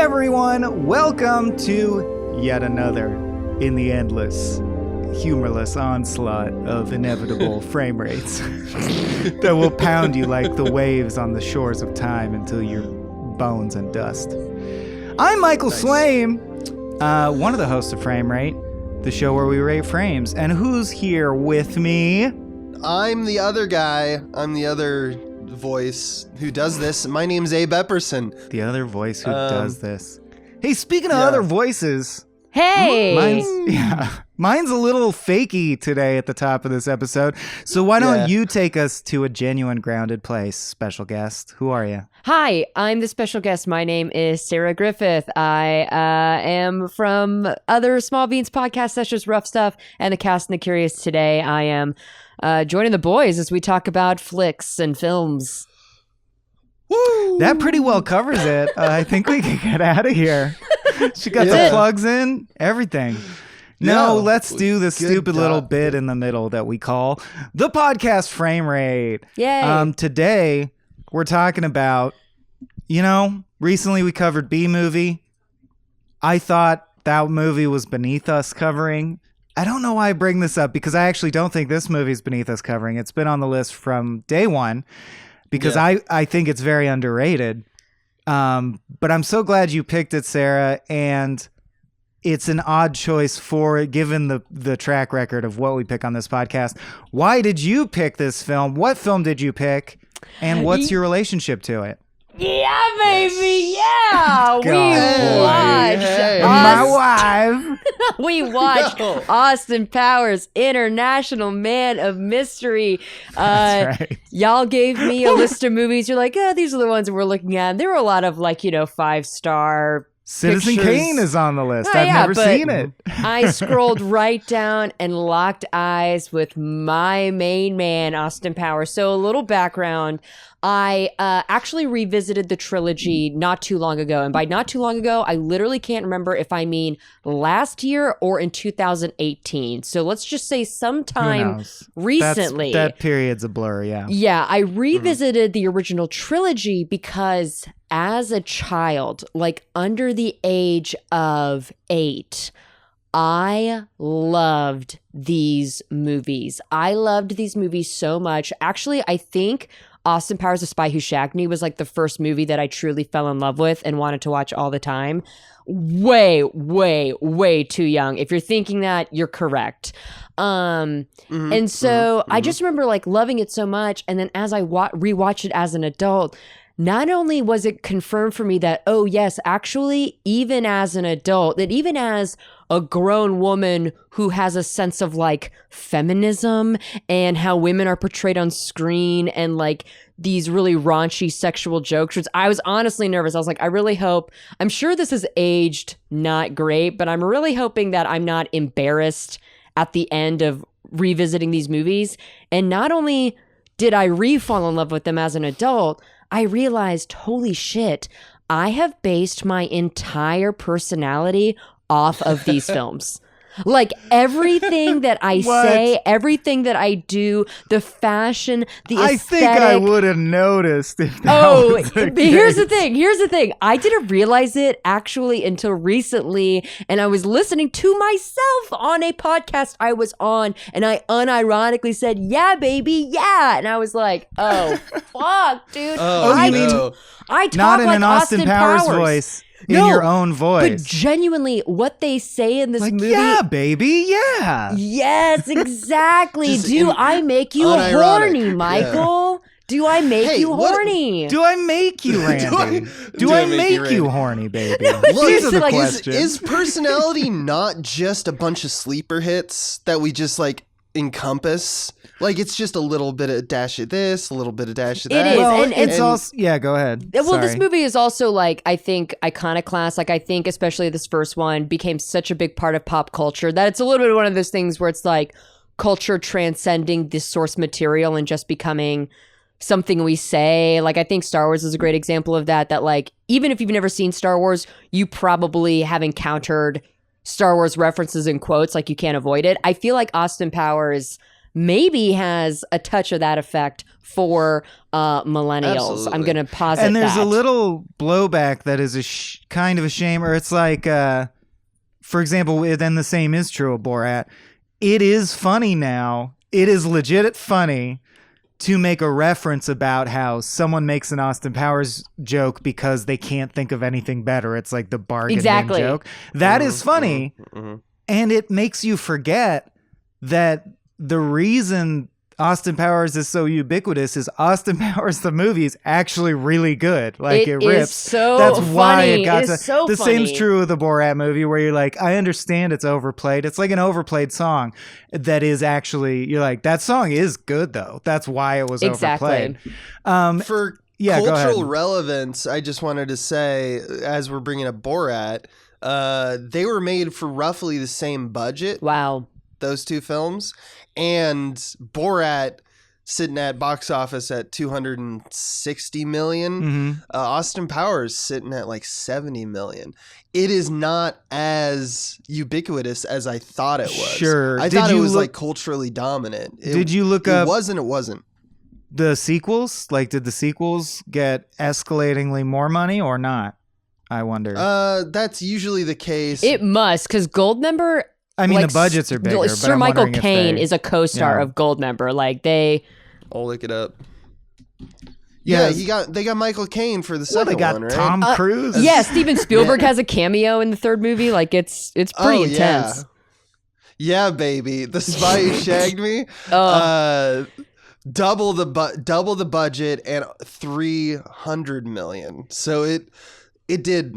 everyone, welcome to yet another in the endless, humorless onslaught of inevitable frame rates that will pound you like the waves on the shores of time until you're bones and dust. I'm Michael Slame, one of the hosts of Frame Rate, the show where we rate frames. And who's here with me? I'm the other guy. I'm the other voice who does this. My name's Abe Epperson. The other voice who does this. Hey, speaking of other voices. Hey! Mine's a little fakey today at the top of this episode. So why don't you take us to a genuine grounded place, special guest? Who are you? Hi, I'm the special guest. My name is Sarah Griffith. I am from other Small Beans podcasts such as Rough Stuff and The Cast and the Curious. Today I am joining the boys as we talk about flicks and films. Woo! That pretty well covers it. I think we can get out of here. She got the plugs in, everything. No, let's do the stupid little bit in the middle that we call the podcast frame rate. Yay. Today, we're talking about, recently we covered B-Movie. I thought that movie was beneath us covering. I don't know why I bring this up, because I actually don't think this movie's beneath us covering. It's been on the list from day one, because I think it's very underrated. But I'm so glad you picked it, Sarah, and it's an odd choice for it, given the track record of what we pick on this podcast. Why did you pick this film? What film did you pick? And what's your relationship to it? Yeah, baby, yeah! My wife. We watched Austin Powers, International Man of Mystery. That's right. Y'all gave me a list of movies. You're like, these are the ones that we're looking at. And there were a lot of 5-star Citizen pictures. Kane is on the list. I've never seen it. I scrolled right down and locked eyes with my main man, Austin Powers. So a little background. I actually revisited the trilogy not too long ago. And by not too long ago, I literally can't remember if I mean last year or in 2018. So let's just say sometime recently. That period's a blur, yeah. Yeah, I revisited the original trilogy because as a child, under the age of 8, I loved these movies. I loved these movies so much. Actually, I think Austin Powers: The Spy Who Shagged Me was the first movie that I truly fell in love with and wanted to watch all the time. Way, way, way too young. If you're thinking that, you're correct. I just remember loving it so much. And then as I rewatched it as an adult, not only was it confirmed for me that, oh yes, actually, even as an adult, that even as a grown woman who has a sense of feminism and how women are portrayed on screen and these really raunchy sexual jokes, which I was honestly nervous. I was I really hope, I'm sure this has aged not great, but I'm really hoping that I'm not embarrassed at the end of revisiting these movies. And not only did I fall in love with them as an adult, I realized, holy shit, I have based my entire personality off of these films. Everything that I say, everything that I do, the fashion, the aesthetic. I think I would have noticed if that was the case. Here's the thing. I didn't realize it actually until recently, and I was listening to myself on a podcast I was on, and I unironically said, yeah, baby, yeah. And I was like, oh, fuck, dude. I talk not in like an Austin Powers voice. In your own voice. But genuinely, what they say in this movie. Yeah, baby, yeah. Yes, exactly. Do I make you horny, Michael? Yeah. Do I make you horny? Do I make you, Randy? Do I make you horny, baby? No, these are the questions. Is personality not just a bunch of sleeper hits that we just encompass? It's just a little bit of dash of this, a little bit of dash of that. It is. Well, and it's also, go ahead. Well, Sorry. this movie is also I think iconoclast. I think especially this first one became such a big part of pop culture that it's a little bit one of those things where it's culture transcending this source material and just becoming something we say. I think Star Wars is a great example of that even if you've never seen Star Wars, you probably have encountered Star Wars references and quotes. You can't avoid it. I feel like Austin Powers maybe has a touch of that effect for millennials. Absolutely. I'm going to posit And there's that. a little blowback that is a kind of a shame, or it's like, for example, then the same is true of Borat. It is funny now. It is legit funny to make a reference about how someone makes an Austin Powers joke because they can't think of anything better. It's like the bargain bin Exactly. joke. That is funny. And it makes you forget that the reason Austin Powers is so ubiquitous is Austin Powers the movie is actually really good. Like it rips. Is so That's why funny. it got It is so the funny. same's true of the Borat movie, where you're like, I understand it's overplayed. It's like an overplayed song that is actually, you're like, that song is good though. That's why it was overplayed. For Yeah, go cultural ahead. relevance, I just wanted to say, as we're bringing up Borat, they were made for roughly the same budget, Wow. those two films, and Borat sitting at box office at 260 million. Mm-hmm. Austin Powers sitting at like 70 million. It is not as ubiquitous as I thought it was. Sure. I Did thought it you was look- like culturally dominant. Did you look it up wasn't. It wasn't. the sequels? Like, did the sequels get escalatingly more money or not? I wonder. That's usually the case. It must, because Goldmember. I mean, like, the budgets are bigger. But Sir I'm Michael wondering if Caine they- is a co-star yeah. of Goldmember. Like they. I'll look it up. Yeah, Yeah, they got Michael Caine for the Well, second they got one, right? Tom Cruise. Yeah, Steven Spielberg has a cameo in the third movie. Like it's pretty intense. Yeah, baby. The Spy Who Shagged Me. Double the budget and 300 million. So it did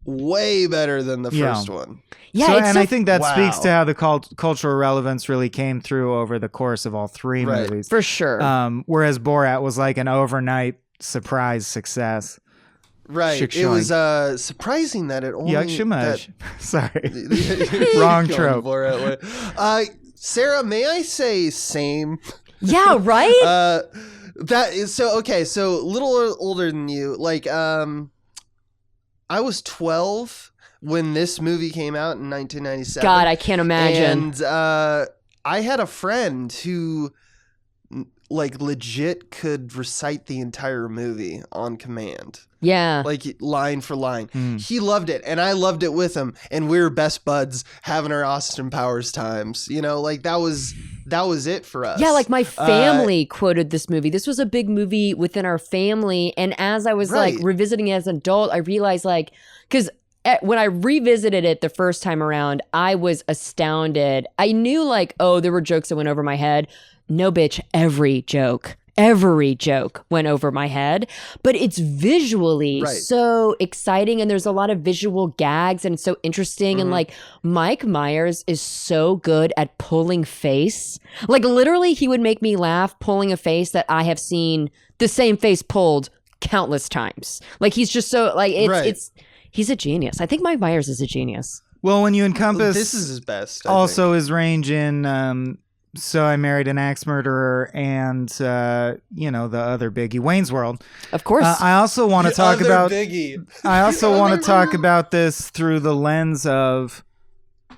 way better than the first one. Yeah, So, it's and so I think that speaks Wow. to how the cultural relevance really came through over the course of all three Right. movies. for sure. Whereas Borat was like an overnight surprise success. Right. Shik It was shoink. Surprising that it only Yuck shemaj. Sorry. that- Wrong Going trope. Borat way. Sarah, may I say same? yeah, right. That is so okay. So a little older than you. Like, I was 12 when this movie came out in 1997. God, I can't imagine. And I had a friend who, like, legit could recite the entire movie on command, Yeah. like line for line. Mm. He loved it, and I loved it with him, and we were best buds, having our Austin Powers times. You know, like that was it for us. Yeah, like my family quoted this movie. This was a big movie within our family. And as I was like Right. revisiting it as an adult, I realized like, because when I revisited it the first time around, I was astounded. I knew like, oh, there were jokes that went over my head. No, bitch, every joke went over my head, but it's visually Right. so exciting, and there's a lot of visual gags, and it's so interesting. And like Mike Myers is so good at pulling face. Like literally, he would make me laugh pulling a face that I have seen the same face pulled countless times. Like he's just so like he's a genius. I think Mike Myers is a genius. Well, when you encompass This is his best. I also his range in So I Married an Axe Murderer and the other biggie, Wayne's World. Of course. I also want to think. talk Other about Biggie. I also want to talk about this through the lens of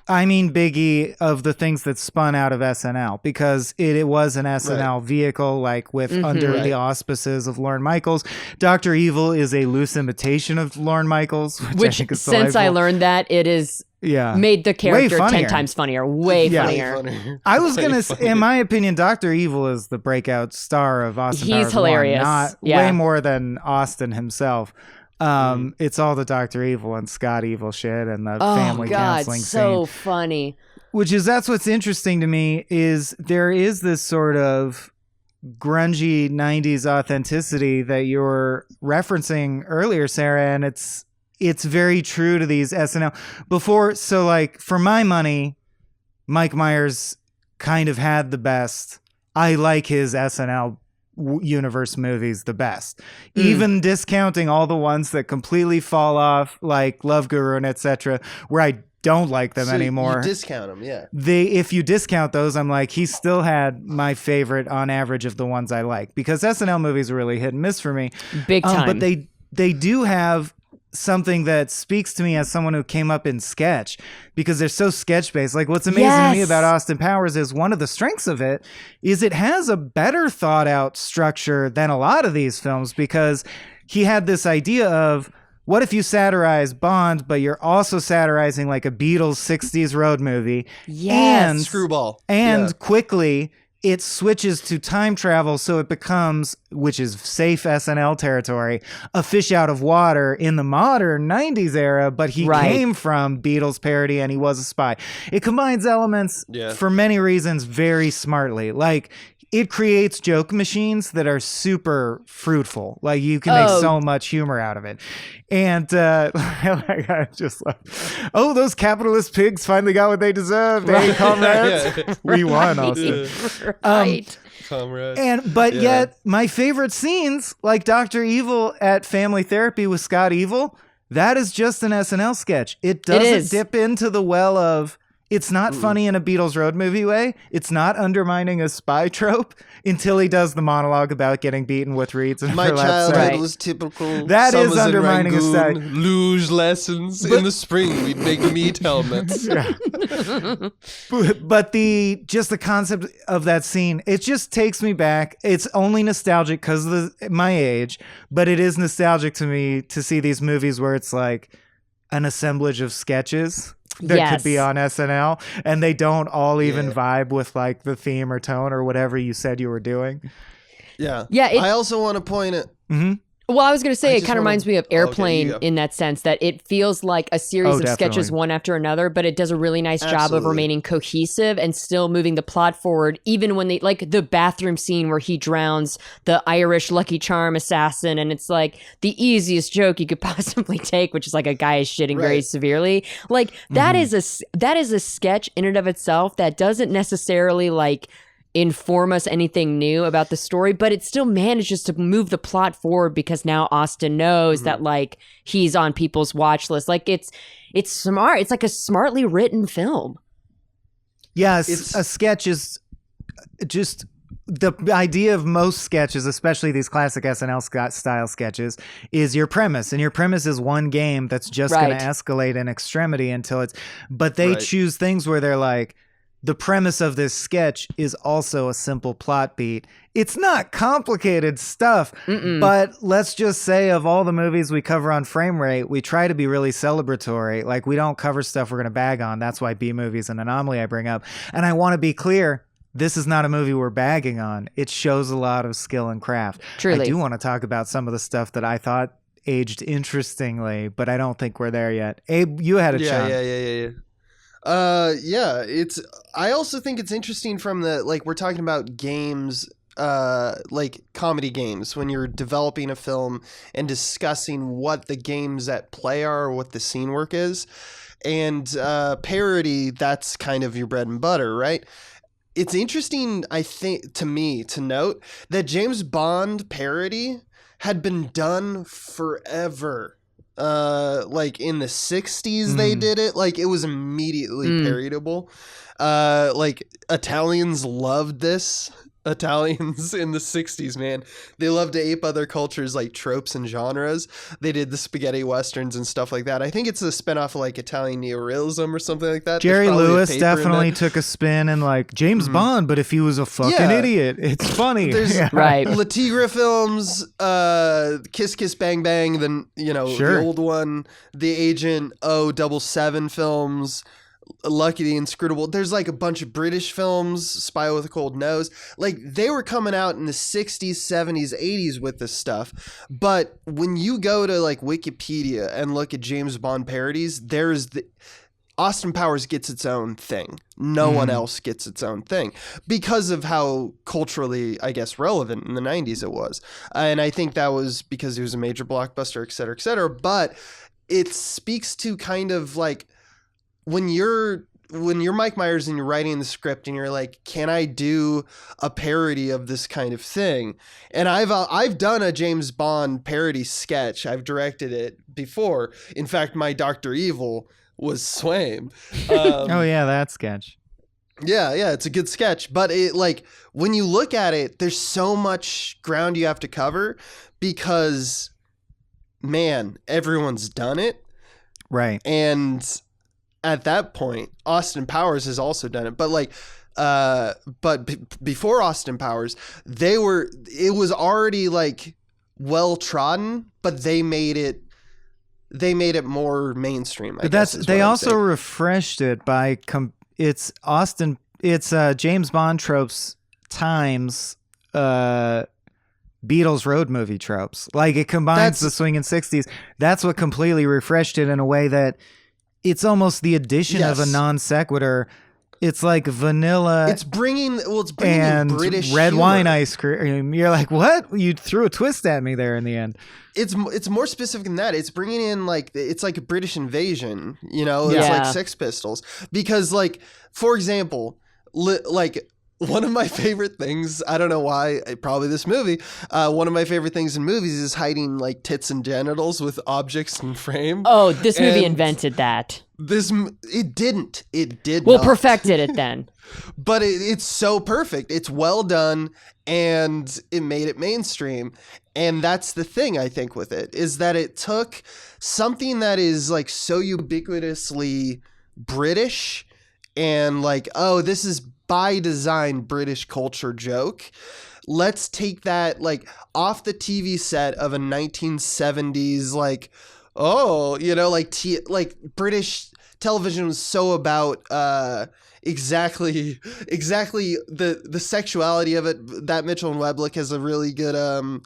Biggie, of the things that spun out of SNL, because it was an SNL vehicle, like with under the auspices of Lorne Michaels. Dr. Evil is a loose imitation of Lorne Michaels, which I think is since I delightful. learned that, it is made the character 10 funnier. times funnier. Way Yeah. funnier. I was gonna say, in my opinion, Dr. Evil is the breakout star of Austin He's Powers 1, hilarious. not Yeah. way more than Austin himself. It's all the Dr. Evil and Scott Evil shit and the Oh family God, counseling so scene. funny. That's what's interesting to me, is there is this sort of grungy 90s authenticity that you were referencing earlier, Sarah, and it's very true to these SNL before. So like, for my money, Mike Myers kind of had the best. I like his SNL universe movies the best, even discounting all the ones that completely fall off, like Love Guru and etc., where I don't like them anymore. You discount them, yeah. If you discount those, I'm like, he still had my favorite on average of the ones I like, because SNL movies are really hit and miss for me. Big time. But they do have something that speaks to me as someone who came up in sketch, because they're so sketch based. Like, what's amazing to me about Austin Powers is one of the strengths of it is it has a better thought out structure than a lot of these films, because he had this idea of, what if you satirize Bond, but you're also satirizing like a Beatles 60s road movie? And Screwball. And quickly it switches to time travel, so it becomes, which is safe SNL territory, a fish out of water in the modern 90s era, but he came from Beatles parody and he was a spy. It combines elements for many reasons very smartly. Like, it creates joke machines that are super fruitful. Like, you can make so much humor out of it. And I just love, those capitalist pigs finally got what they deserved. Hey, comrades. We won, Austin. Right. Comrade. But yet, my favorite scenes, like Dr. Evil at Family Therapy with Scott Evil, that is just an SNL sketch. It doesn't dip into the well of, it's not funny in a Beatles road movie way. It's not undermining a spy trope until he does the monologue about getting beaten with reeds. And my childhood was typical. That is undermining a style. Luge lessons in the spring. We'd make meat helmets. But the concept of that scene, it just takes me back. It's only nostalgic because of my age, but it is nostalgic to me to see these movies where it's like an assemblage of sketches that could be on SNL, and they don't all even vibe with like the theme or tone or whatever you said you were doing. Yeah. I also want to point it. Well, I was going to say, it kind of reminds me of Airplane in that sense, that it feels like a series of sketches one after another, but it does a really nice job of remaining cohesive and still moving the plot forward, even when they, like the bathroom scene where he drowns the Irish Lucky Charm assassin, and it's like the easiest joke you could possibly take, which is like a guy is shitting very severely. Like, that is a sketch in and of itself that doesn't necessarily like inform us anything new about the story, but it still manages to move the plot forward because now Austin knows that like he's on people's watch list. Like, it's smart. It's like a smartly written film. Yes, a sketch is just the idea of most sketches, especially these classic SNL style sketches, is your premise, and your premise is one game that's just going to escalate in extremity until it's. But they choose things where they're like, the premise of this sketch is also a simple plot beat. It's not complicated stuff, but let's just say of all the movies we cover on Frame Rate, we try to be really celebratory. Like, we don't cover stuff we're going to bag on. That's why B-movie is an anomaly I bring up. And I want to be clear, this is not a movie we're bagging on. It shows a lot of skill and craft. Truly. I do want to talk about some of the stuff that I thought aged interestingly, but I don't think we're there yet. Abe, you had a chance. I also think it's interesting from the, like, we're talking about games, like comedy games, when you're developing a film and discussing what the games at play are or what the scene work is. And parody, that's kind of your bread and butter, right? It's interesting, I think, to me, to note that James Bond parody had been done forever. Like in the 60s they did it. Like, it was immediately parodyable. Like, Italians loved this. Italians in the 60s, man, they loved to ape other cultures, like tropes and genres. They did the spaghetti westerns and stuff like that. I think it's a spinoff of like Italian neorealism or something like that. Jerry Lewis definitely took a spin and like James Bond, but if he was a fucking idiot, it's funny. There's Le Tigre films, Kiss Kiss Bang Bang, then the old one, the Agent 077 films, Lucky the Inscrutable. There's like a bunch of British films, Spy with a Cold Nose. Like, they were coming out in the 60s, 70s, 80s with this stuff. But when you go to like Wikipedia and look at James Bond parodies, there's the Austin Powers gets its own thing. No one else gets its own thing because of how culturally, I guess, relevant in the 90s it was. And I think that was because it was a major blockbuster, et cetera, et cetera. But it speaks to kind of like, when you're Mike Myers and you're writing the script and you're like, can I do a parody of this kind of thing? And I've done a James Bond parody sketch. I've directed it before. In fact, my Dr. Evil was Swaim. That sketch. Yeah, it's a good sketch. But it, like, when you look at it, there's so much ground you have to cover because man, everyone's done it. Right. And at that point, Austin Powers has also done it. But like, before Austin Powers, it was already like well trodden, but they made it more mainstream. But they also refreshed it by it's James Bond tropes times Beatles road movie tropes. Like it combines the swinging 60s. That's what completely refreshed it in a way that it's almost the addition of a non sequitur. It's like vanilla. It's bringing and British red humor. wine ice cream. You're like, what? You threw a twist at me there in the end. It's more specific than that. It's bringing in like it's like a British invasion. You know, it's like Sex Pistols. Because like, for example, like. One of my favorite things, I don't know why, probably this movie, one of my favorite things in movies is hiding like tits and genitals with objects in frame. Oh, this movie invented that. It did Well, not. perfected it then. But it's so perfect. It's well done, and it made it mainstream. And that's the thing, I think, with it, is that it took something that is like so ubiquitously British and like, oh, this is by design British culture joke. Let's take that like off the TV set of a 1970s like, oh, you know, like British television was so about exactly the sexuality of it. That Mitchell and Weblick has a really good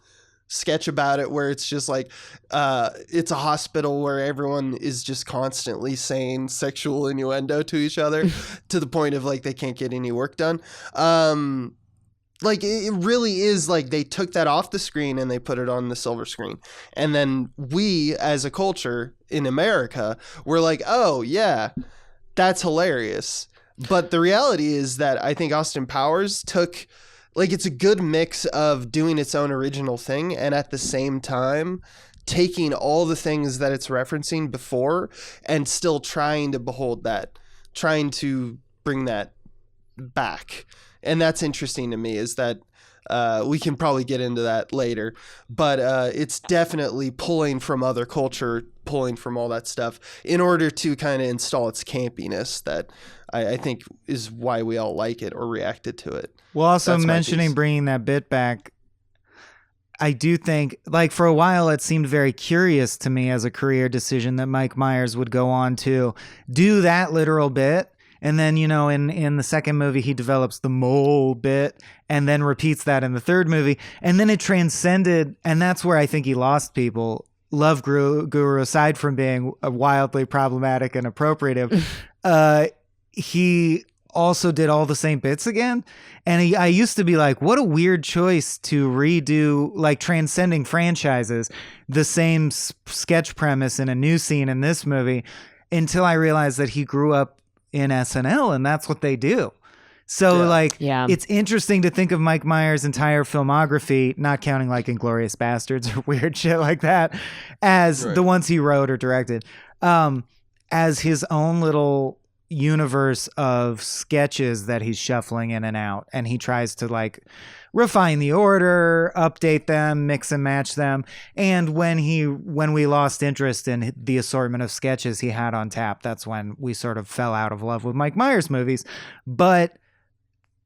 sketch about it where it's just like it's a hospital where everyone is just constantly saying sexual innuendo to each other to the point of like they can't get any work done. Like it really is like they took that off the screen and they put it on the silver screen. And then we as a culture in America, we're like, oh yeah, that's hilarious. But the reality is that I think Austin Powers took like it's a good mix of doing its own original thing and at the same time taking all the things that it's referencing before and still trying to trying to bring that back. And that's interesting to me is that we can probably get into that later, but it's definitely pulling from other culture, pulling from all that stuff in order to kind of install its campiness that I think is why we all like it or reacted to it. Well, also mentioning bringing that bit back, I do think, like, for a while it seemed very curious to me as a career decision that Mike Myers would go on to do that literal bit. And then, you know, in the second movie, he develops the mole bit and then repeats that in the third movie. And then it transcended. And that's where I think he lost people. Love Guru, aside from being wildly problematic and appropriative, he also did all the same bits again. And I used to be like, what a weird choice to redo, like transcending franchises, the same sketch premise in a new scene in this movie, until I realized that he grew up in SNL and that's what they do. So it's interesting to think of Mike Myers' entire filmography, not counting like Inglourious Bastards or weird shit like that, as the ones he wrote or directed, as his own little universe of sketches that he's shuffling in and out, and he tries to like refine the order, update them, mix and match them. And when we lost interest in the assortment of sketches he had on tap, that's when we sort of fell out of love with Mike Myers movies. But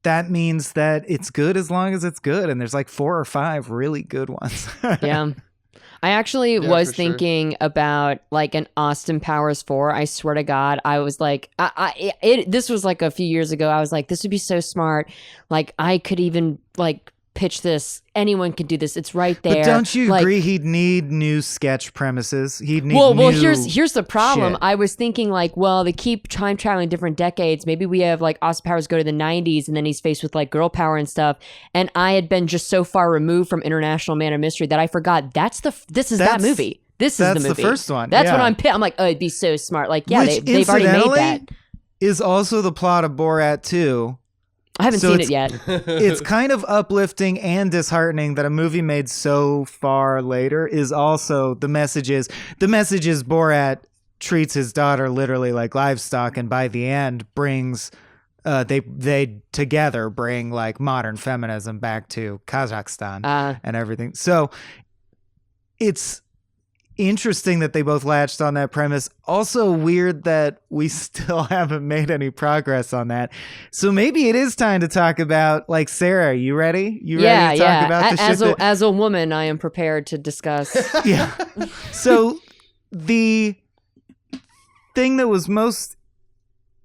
that means that it's good as long as it's good, and there's like 4 or 5 really good ones. Yeah. I actually was thinking about like an Austin Powers 4. I swear to God, I was like, this was like a few years ago. I was like, this would be so smart. Like I could even like pitch this. Anyone could do this. It's right there. But don't you agree he'd need new sketch premises? He'd need well, new here's the problem. shit. I was thinking like, well, they keep time traveling different decades. Maybe we have like Austin Powers go to the 90s and then he's faced with like girl power and stuff. And I had been just so far removed from International Man of Mystery that I forgot that movie. This is the movie. That's the first one. That's what I'm like, oh, it'd be so smart. Like, yeah, Which, they've already made that. Is also the plot of Borat 2. I haven't seen it yet. It's kind of uplifting and disheartening that a movie made so far later is also the message is Borat treats his daughter literally like livestock, and by the end brings they together bring like modern feminism back to Kazakhstan and everything. So interesting that they both latched on that premise. Also weird that we still haven't made any progress on that. So maybe it is time to talk about, like, Sarah, you ready? You ready to talk about the shit as a woman, I am prepared to discuss. Yeah. So the thing that was most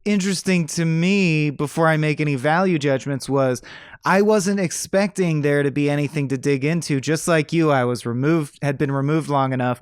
interesting to me before I make any value judgments was I wasn't expecting there to be anything to dig into. Just like you, I had been removed long enough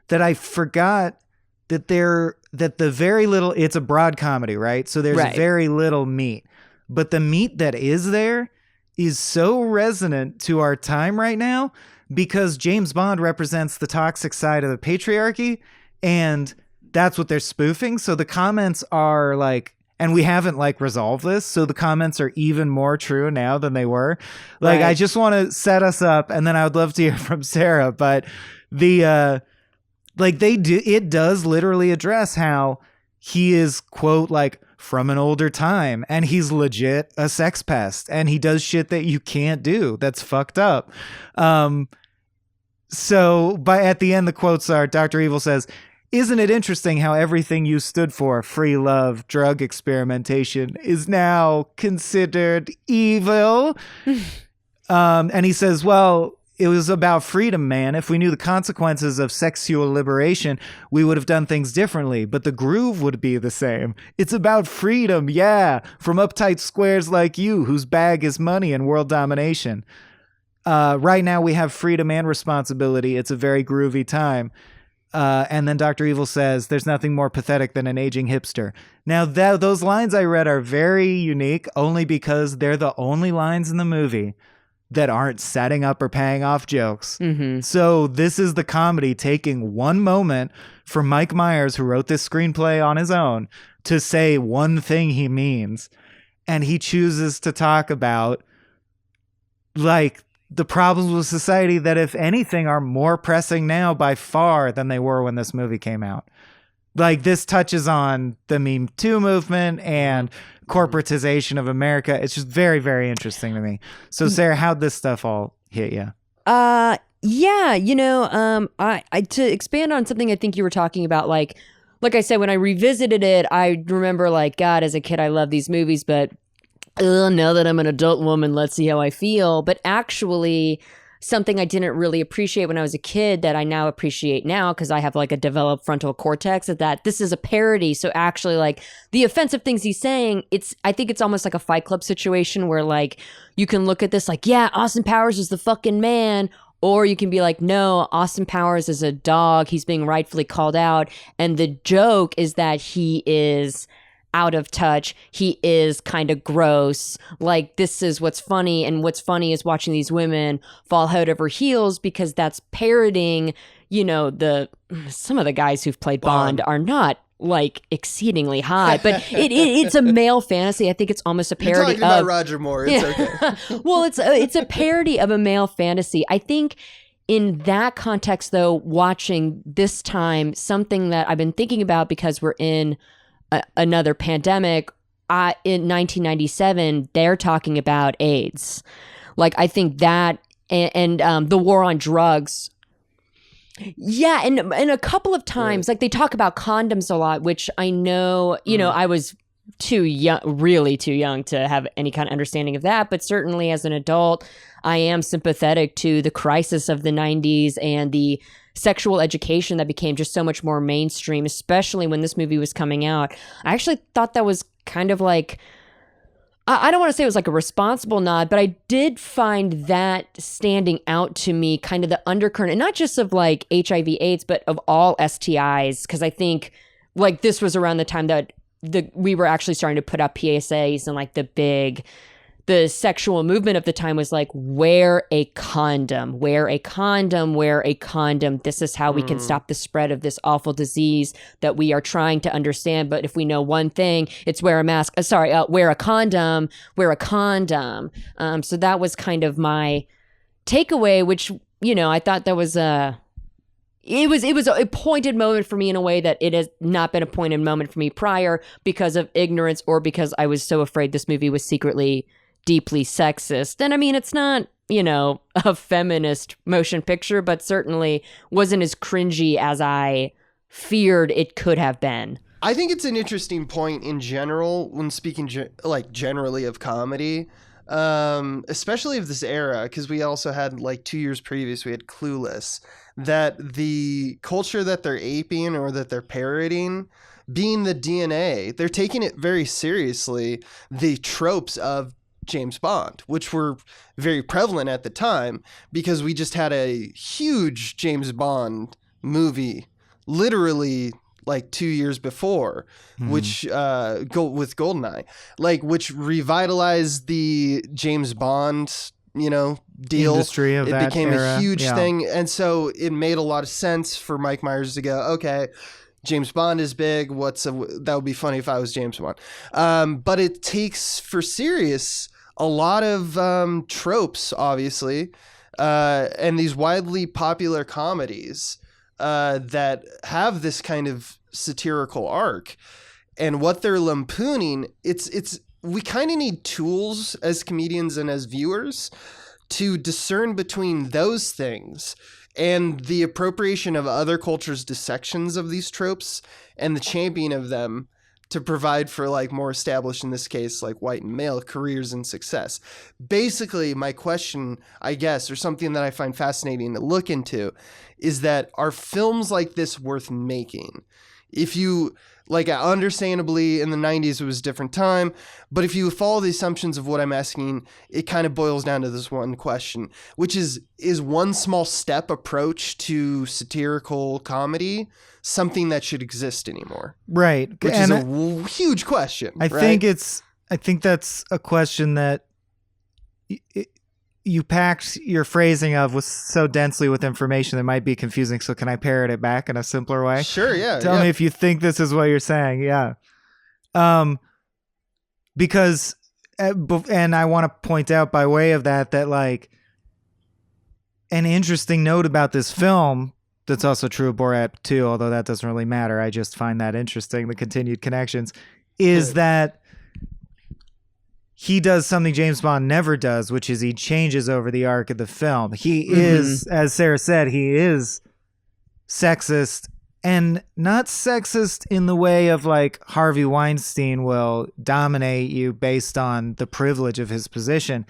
that I forgot that the very little, it's a broad comedy, right? So there's very little meat, but the meat that is there is so resonant to our time right now because James Bond represents the toxic side of the patriarchy, and that's what they're spoofing. So the comments are like, and we haven't like resolved this, so the comments are even more true now than they were. Like, I just want to set us up, and then I would love to hear from Sarah. But it does literally address how he is, quote, like, from an older time, and he's legit a sex pest, and he does shit that you can't do. That's fucked up. So, at the end, the quotes are, Dr. Evil says, "Isn't it interesting how everything you stood for, free love, drug experimentation, is now considered evil?" And he says, well, it was about freedom, man. If we knew the consequences of sexual liberation, we would have done things differently, but the groove would be the same. It's about freedom, yeah, from uptight squares like you, whose bag is money and world domination. Right now we have freedom and responsibility. It's a very groovy time. And then Dr. Evil says, "There's nothing more pathetic than an aging hipster." Now, those lines I read are very unique only because they're the only lines in the movie that aren't setting up or paying off jokes. Mm-hmm. So this is the comedy taking one moment from Mike Myers, who wrote this screenplay on his own, to say one thing he means. And he chooses to talk about, like, the problems with society that, if anything, are more pressing now by far than they were when this movie came out. Like, this touches on the Me Too movement and corporatization of America. It's just very, very interesting to me. So, Sarah, how'd this stuff all hit you? Yeah, I to expand on something I think you were talking about, like I said, when I revisited it, I remember, like, God, as a kid, I love these movies, but now that I'm an adult woman, let's see how I feel. But actually, something I didn't really appreciate when I was a kid that I now appreciate now, because I have like a developed frontal cortex, is that this is a parody. So actually, like, the offensive things he's saying, I think it's almost like a Fight Club situation where, like, you can look at this like, yeah, Austin Powers is the fucking man. Or you can be like, no, Austin Powers is a dog. He's being rightfully called out. And the joke is that he is out of touch. He is kind of gross. Like, this is what's funny. And what's funny is watching these women fall head over heels, because that's parodying, some of the guys who've played Bond are not like exceedingly hot, but it's a male fantasy. I think it's almost a parody. You're talking about Roger Moore. It's okay. Well, it's a parody of a male fantasy. I think in that context, though, watching this time, something that I've been thinking about, because we're in another pandemic, in 1997, they're talking about AIDS. Like, I think that and the war on drugs. Yeah, and a couple of times, like, they talk about condoms a lot, which I know, I was too young, really too young to have any kind of understanding of that. But certainly as an adult, I am sympathetic to the crisis of the 90s and the sexual education that became just so much more mainstream, especially when this movie was coming out. I actually thought that was kind of like, I don't want to say it was like a responsible nod, but I did find that standing out to me, kind of the undercurrent, and not just of like HIV AIDS, but of all STIs. Because I think like this was around the time that we were actually starting to put up PSAs, and like the sexual movement of the time was like, wear a condom, wear a condom, wear a condom. This is how we can stop the spread of this awful disease that we are trying to understand. But if we know one thing, it's wear a mask. Wear a condom, wear a condom. So that was kind of my takeaway, which, I thought that was it was a pointed moment for me in a way that it has not been a pointed moment for me prior, because of ignorance or because I was so afraid this movie was secretly deeply sexist. And I mean, it's not, you know, a feminist motion picture, but certainly wasn't as cringy as I feared it could have been. I think it's an interesting point in general when speaking like generally of comedy, especially of this era, because we also had like 2 years previous, we had Clueless, that the culture that they're aping or that they're parodying being the DNA, they're taking it very seriously, the tropes of James Bond, which were very prevalent at the time because we just had a huge James Bond movie literally like 2 years before, which with Goldeneye, like which revitalized the James Bond, you know, deal. Industry of it that became era. a huge thing, and so it made a lot of sense for Mike Myers to go, okay, James Bond is big. That would be funny if I was James Bond. But it takes for serious a lot of tropes, obviously, and these widely popular comedies that have this kind of satirical arc, and what they're lampooning. We kind of need tools as comedians and as viewers to discern between those things and the appropriation of other cultures' dissections of these tropes and the championing of them to provide for like more established, in this case, like white and male careers and success. Basically, my question, I guess, or something that I find fascinating to look into is that are films like this worth making? If you, like, understandably in the 90s it was a different time, but if you follow the assumptions of what I'm asking, it kind of boils down to this one question, which is one small step approach to satirical comedy something that should exist anymore? Right. Which is a huge question. I think that's a question that you packed your phrasing of with so densely with information that might be confusing. So can I parrot it back in a simpler way? Sure. Yeah. Tell me if you think this is what you're saying. Yeah. Because, and I want to point out by way of that like an interesting note about this film that's also true of Borat 2, although that doesn't really matter. I just find that interesting. The continued connections is that he does something James Bond never does, which is he changes over the arc of the film. He is, as Sarah said, he is sexist, and not sexist in the way of like Harvey Weinstein will dominate you based on the privilege of his position.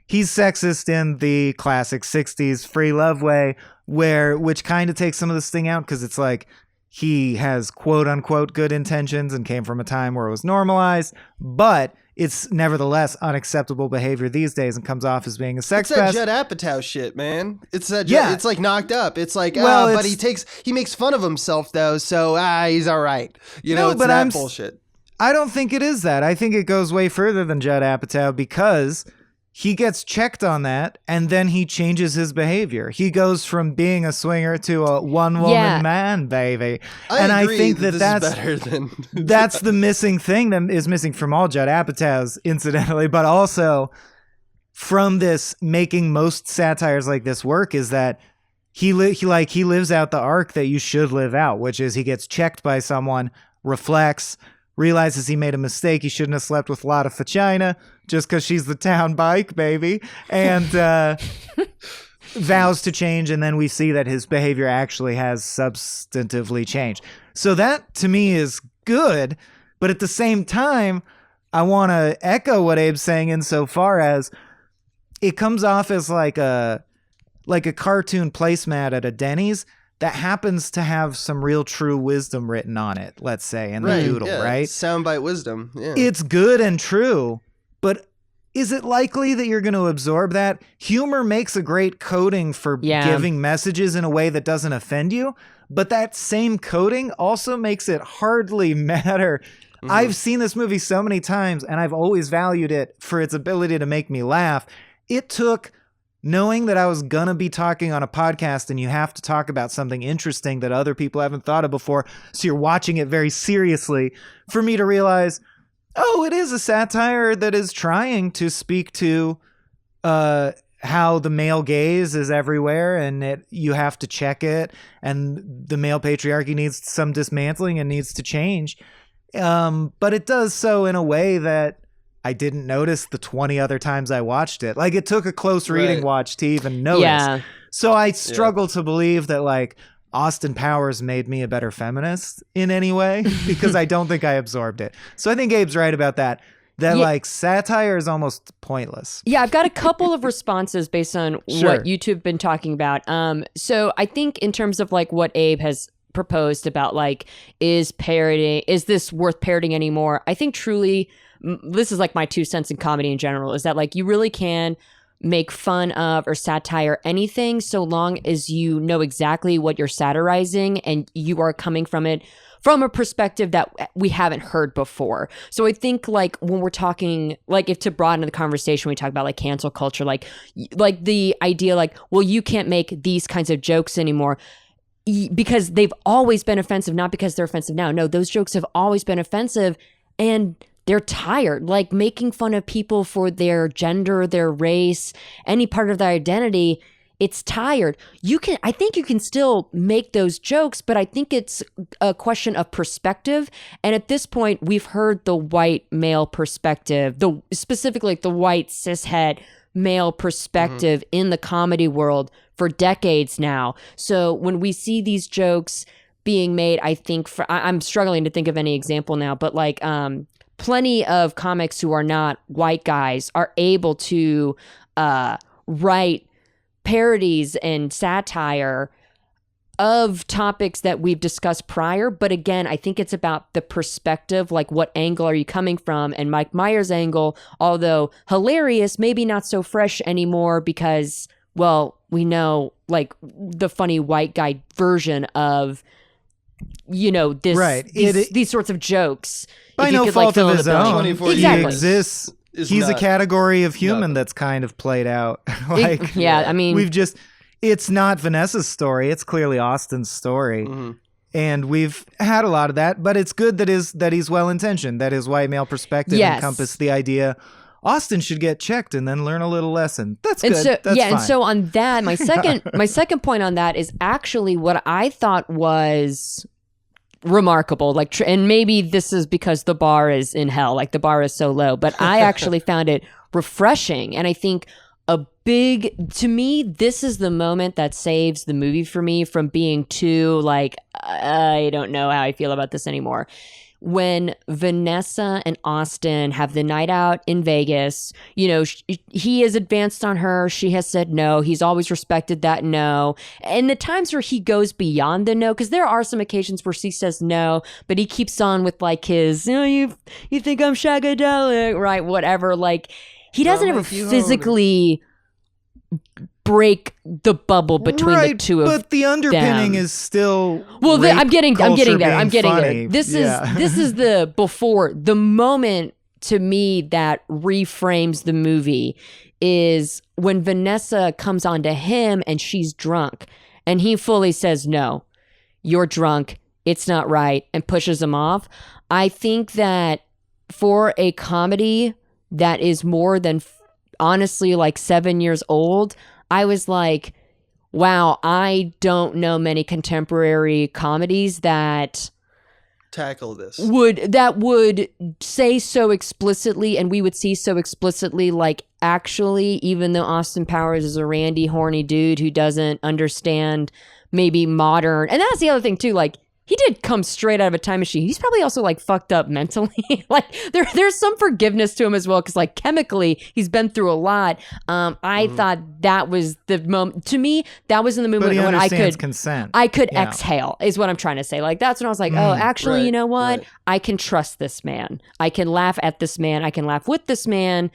He's sexist in the classic 60s free love way, which kind of takes some of this thing out because it's like he has quote unquote good intentions and came from a time where it was normalized, but it's nevertheless unacceptable behavior these days and comes off as being a sex pest. It's that Judd Apatow shit, man. It's that it's like Knocked Up. It's like, but he makes fun of himself though, so he's all right. You know, it's that bullshit. I don't think it is that. I think it goes way further than Judd Apatow because he gets checked on that, and then he changes his behavior. He goes from being a swinger to a one-woman man, baby. I think that's better than that's the missing thing that is missing from all Judd Apatow's, incidentally, but also from this making most satires like this work is that he lives out the arc that you should live out, which is he gets checked by someone, reflects, realizes he made a mistake. He shouldn't have slept with a lot of vagina just because she's the town bike, baby. And vows to change. And then we see that his behavior actually has substantively changed. So that to me is good. But at the same time, I want to echo what Abe's saying insofar as it comes off as like a cartoon placemat at a Denny's that happens to have some real true wisdom written on it, let's say, in the doodle, right? Soundbite wisdom. Yeah. It's good and true, but is it likely that you're going to absorb that? Humor makes a great coding for giving messages in a way that doesn't offend you, but that same coding also makes it hardly matter. Mm-hmm. I've seen this movie so many times, and I've always valued it for its ability to make me laugh. It took knowing that I was going to be talking on a podcast and you have to talk about something interesting that other people haven't thought of before, so you're watching it very seriously, for me to realize, oh, it is a satire that is trying to speak to how the male gaze is everywhere and you have to check it, and the male patriarchy needs some dismantling and needs to change. But it does so in a way that I didn't notice the 20 other times I watched it. Like, it took a close reading Right. watch to even notice. Yeah. So I struggle to believe that, like, Austin Powers made me a better feminist in any way because I don't think I absorbed it. So I think Abe's right about that. That, like, satire is almost pointless. Yeah, I've got a couple of responses based on what you two have been talking about. So I think in terms of, like, what Abe has proposed about, like, is this worth parodying anymore? I think truly, this is, like, my 2 cents in comedy in general, is that, like, you really can make fun of or satire anything so long as you know exactly what you're satirizing and you are coming from it from a perspective that we haven't heard before. So I think, like, when we're talking, like, if to broaden the conversation, we talk about, like, cancel culture, like the idea, like, well, you can't make these kinds of jokes anymore because they've always been offensive, not because they're offensive now. No, those jokes have always been offensive and they're tired. Like, making fun of people for their gender, their race, any part of their identity, it's tired. I think you can still make those jokes, but I think it's a question of perspective. And at this point, we've heard the white male perspective, specifically like the white cishet male perspective in the comedy world for decades now. So when we see these jokes being made, I think I'm struggling to think of any example now, but like plenty of comics who are not white guys are able to write parodies and satire of topics that we've discussed prior. But again, I think it's about the perspective, like what angle are you coming from? And Mike Myers' angle, although hilarious, maybe not so fresh anymore because, well, we know like the funny white guy version of, you know, these sorts of jokes. By no fault of his own, exactly. He exists. He's a category of human that's kind of played out. Like, I mean, it's not Vanessa's story. It's clearly Austin's story. And we've had a lot of that, but it's good that he's well-intentioned, that his white male perspective encompassed the idea Austin should get checked and then learn a little lesson. That's good. So, That's fine. And so on that, my second point on that is actually what I thought was remarkable, like, and maybe this is because the bar is in hell, like the bar is so low, but I actually found it refreshing. And I think to me, this is the moment that saves the movie for me from being too, like, I don't know how I feel about this anymore. When Vanessa and Austin have the night out in Vegas, you know, he has advanced on her. She has said no. He's always respected that no. And the times where he goes beyond the no, because there are some occasions where she says no, but he keeps on with like his, you know, you think I'm shagadelic, right? Whatever. Like, he doesn't ever physically break the bubble between the two of them. But the underpinning is still I'm getting there. Funny. This is the moment to me that reframes the movie is when Vanessa comes onto him and she's drunk and he fully says, no, you're drunk. It's not right, and pushes him off. I think that for a comedy that is more than honestly like 7 years old, I was like, wow, I don't know many contemporary comedies that tackle this would say so explicitly, and we would see so explicitly, like, actually, even though Austin Powers is a randy, horny dude who doesn't understand maybe modern, and that's the other thing too, like, he did come straight out of a time machine. He's probably also like fucked up mentally. Like there's some forgiveness to him as well, because like chemically he's been through a lot. I thought that was the moment. To me, that was in the moment when I could consent. I could exhale, is what I'm trying to say. Like that's when I was like, oh, actually, you know what? I can trust this man. I can laugh at this man. I can laugh with this man,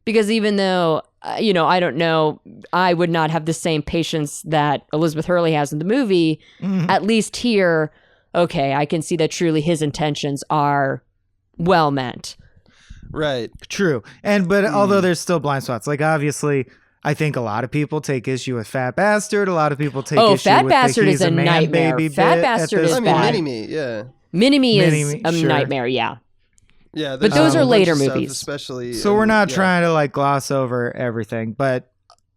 because even though you know, I don't know, I would not have the same patience that Elizabeth Hurley has in the movie. At least here, okay, I can see that truly his intentions are well meant. Right. True. But although there's still blind spots, like obviously I think a lot of people take issue with Fat Bastard. A lot of people take issue Fat with Bastard the is a nightmare. Baby Fat Bastard is bad. Mini-Me, yeah. Mini-Me is a nightmare, yeah. Yeah, but those are later stuff, movies. Especially. So we're not trying to like gloss over everything, but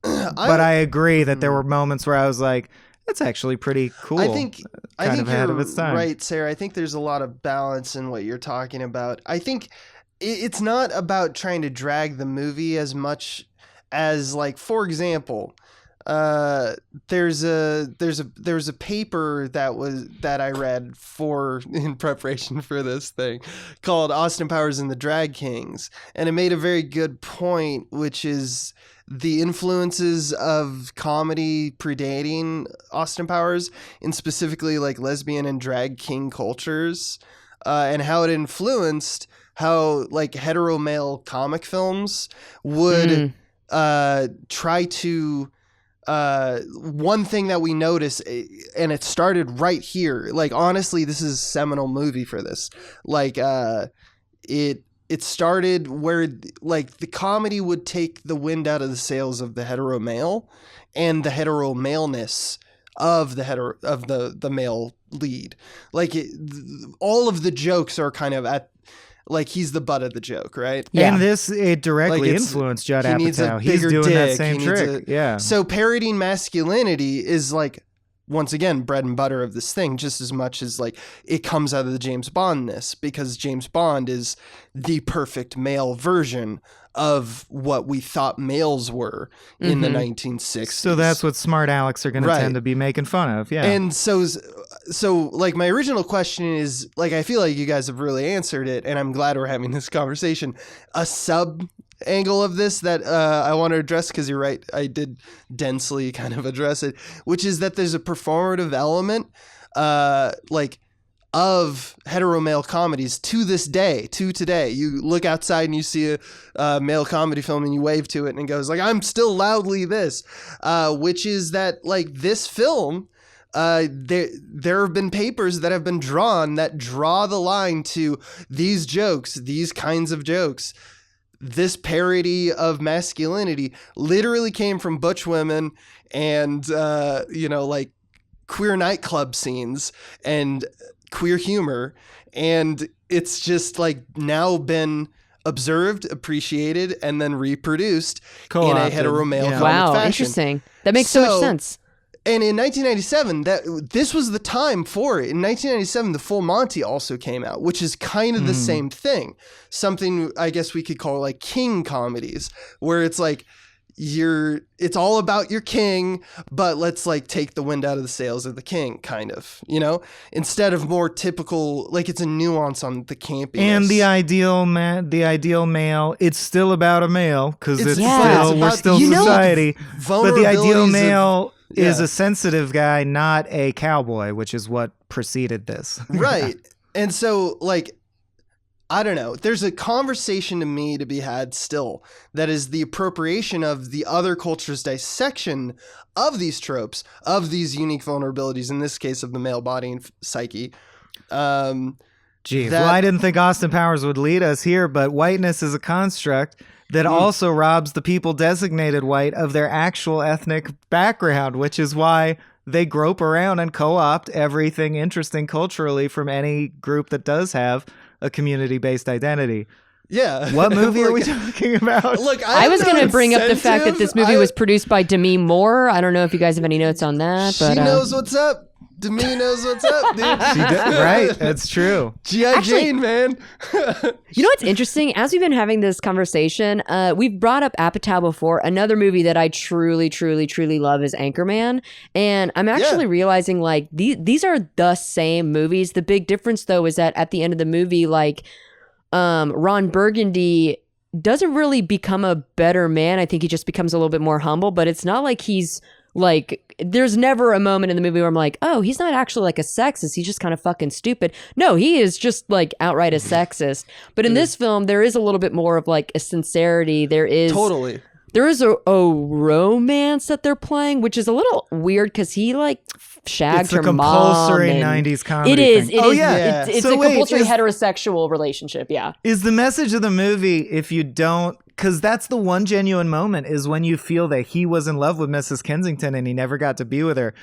I agree that there were moments where I was like, that's actually pretty cool. I think ahead of its time. Right, Sarah. I think there's a lot of balance in what you're talking about. I think it's not about trying to drag the movie as much as, like, for example, there's a paper that I read in preparation for this thing called Austin Powers and the Drag Kings, and it made a very good point, which is the influences of comedy predating Austin Powers, and specifically like lesbian and drag king cultures, and how it influenced how like hetero male comic films would try to one thing that we notice, and it started right here, like honestly this is a seminal movie for this, like it started where like the comedy would take the wind out of the sails of the hetero male and the hetero maleness of the male lead. Like all of the jokes are kind of at, like, he's the butt of the joke, right? Yeah. And it directly influenced Judd Apatow. He's doing that same trick. Yeah. So parodying masculinity is like, once again, bread and butter of this thing, just as much as like it comes out of the James Bondness, because James Bond is the perfect male version of what we thought males were in the 1960s. So that's what smart Alex are going to tend to be making fun of. Yeah. And so like my original question is, like, I feel like you guys have really answered it, and I'm glad we're having this conversation. A sub angle of this that I want to address, because you're right, I did densely kind of address it, which is that there's a performative element like of hetero male comedies to this day, to today. You look outside and you see a male comedy film and you wave to it and it goes like, I'm still loudly this, which is that like this film, there have been papers that have been drawn that draw the line to these jokes, these kinds of jokes. This parody of masculinity literally came from butch women and, like queer nightclub scenes and queer humor. And it's just like now been observed, appreciated, and then reproduced in a hetero male comic fashion. Wow, interesting. That makes so much sense. And in 1997, this was the time for it. In 1997, The Full Monty also came out, which is kind of the same thing. Something I guess we could call like king comedies, where it's like it's all about your king, but let's like take the wind out of the sails of the king, kind of, instead of more typical, like it's a nuance on the campiness. And the ideal male, it's still about a male, because we're still society. But the ideal male is a sensitive guy, not a cowboy, which is what preceded this. Right. And so, like, I don't know. There's a conversation to me to be had still that is the appropriation of the other culture's dissection of these tropes, of these unique vulnerabilities, in this case of the male body and psyche. Well, I didn't think Austin Powers would lead us here, but whiteness is a construct that also robs the people designated white of their actual ethnic background, which is why they grope around and co-opt everything interesting culturally from any group that does have a community-based identity. Yeah. What movie are we talking about? Look, I was going to bring up the fact that this movie was produced by Demi Moore. I don't know if you guys have any notes on that. She knows what's up. Demi knows what's up, dude. Right, that's true. G.I. Jane, man. You know what's interesting? As we've been having this conversation, we've brought up Apatow before. Another movie that I truly, truly, truly love is Anchorman. And I'm actually realizing, like, these are the same movies. The big difference, though, is that at the end of the movie, like, Ron Burgundy doesn't really become a better man. I think he just becomes a little bit more humble, but it's not like he's like, there's never a moment in the movie where I'm like, oh, he's not actually like a sexist. He's just kind of fucking stupid. No, he is just like outright a sexist. But in this film, there is a little bit more of like a sincerity. There is a romance that they're playing, which is a little weird because he like shagged her mom. It's a compulsory 90s comedy It is. thing. It's a compulsory heterosexual relationship. Yeah. Is the message of the movie, if you don't, because that's the one genuine moment, is when you feel that he was in love with Mrs. Kensington and he never got to be with her.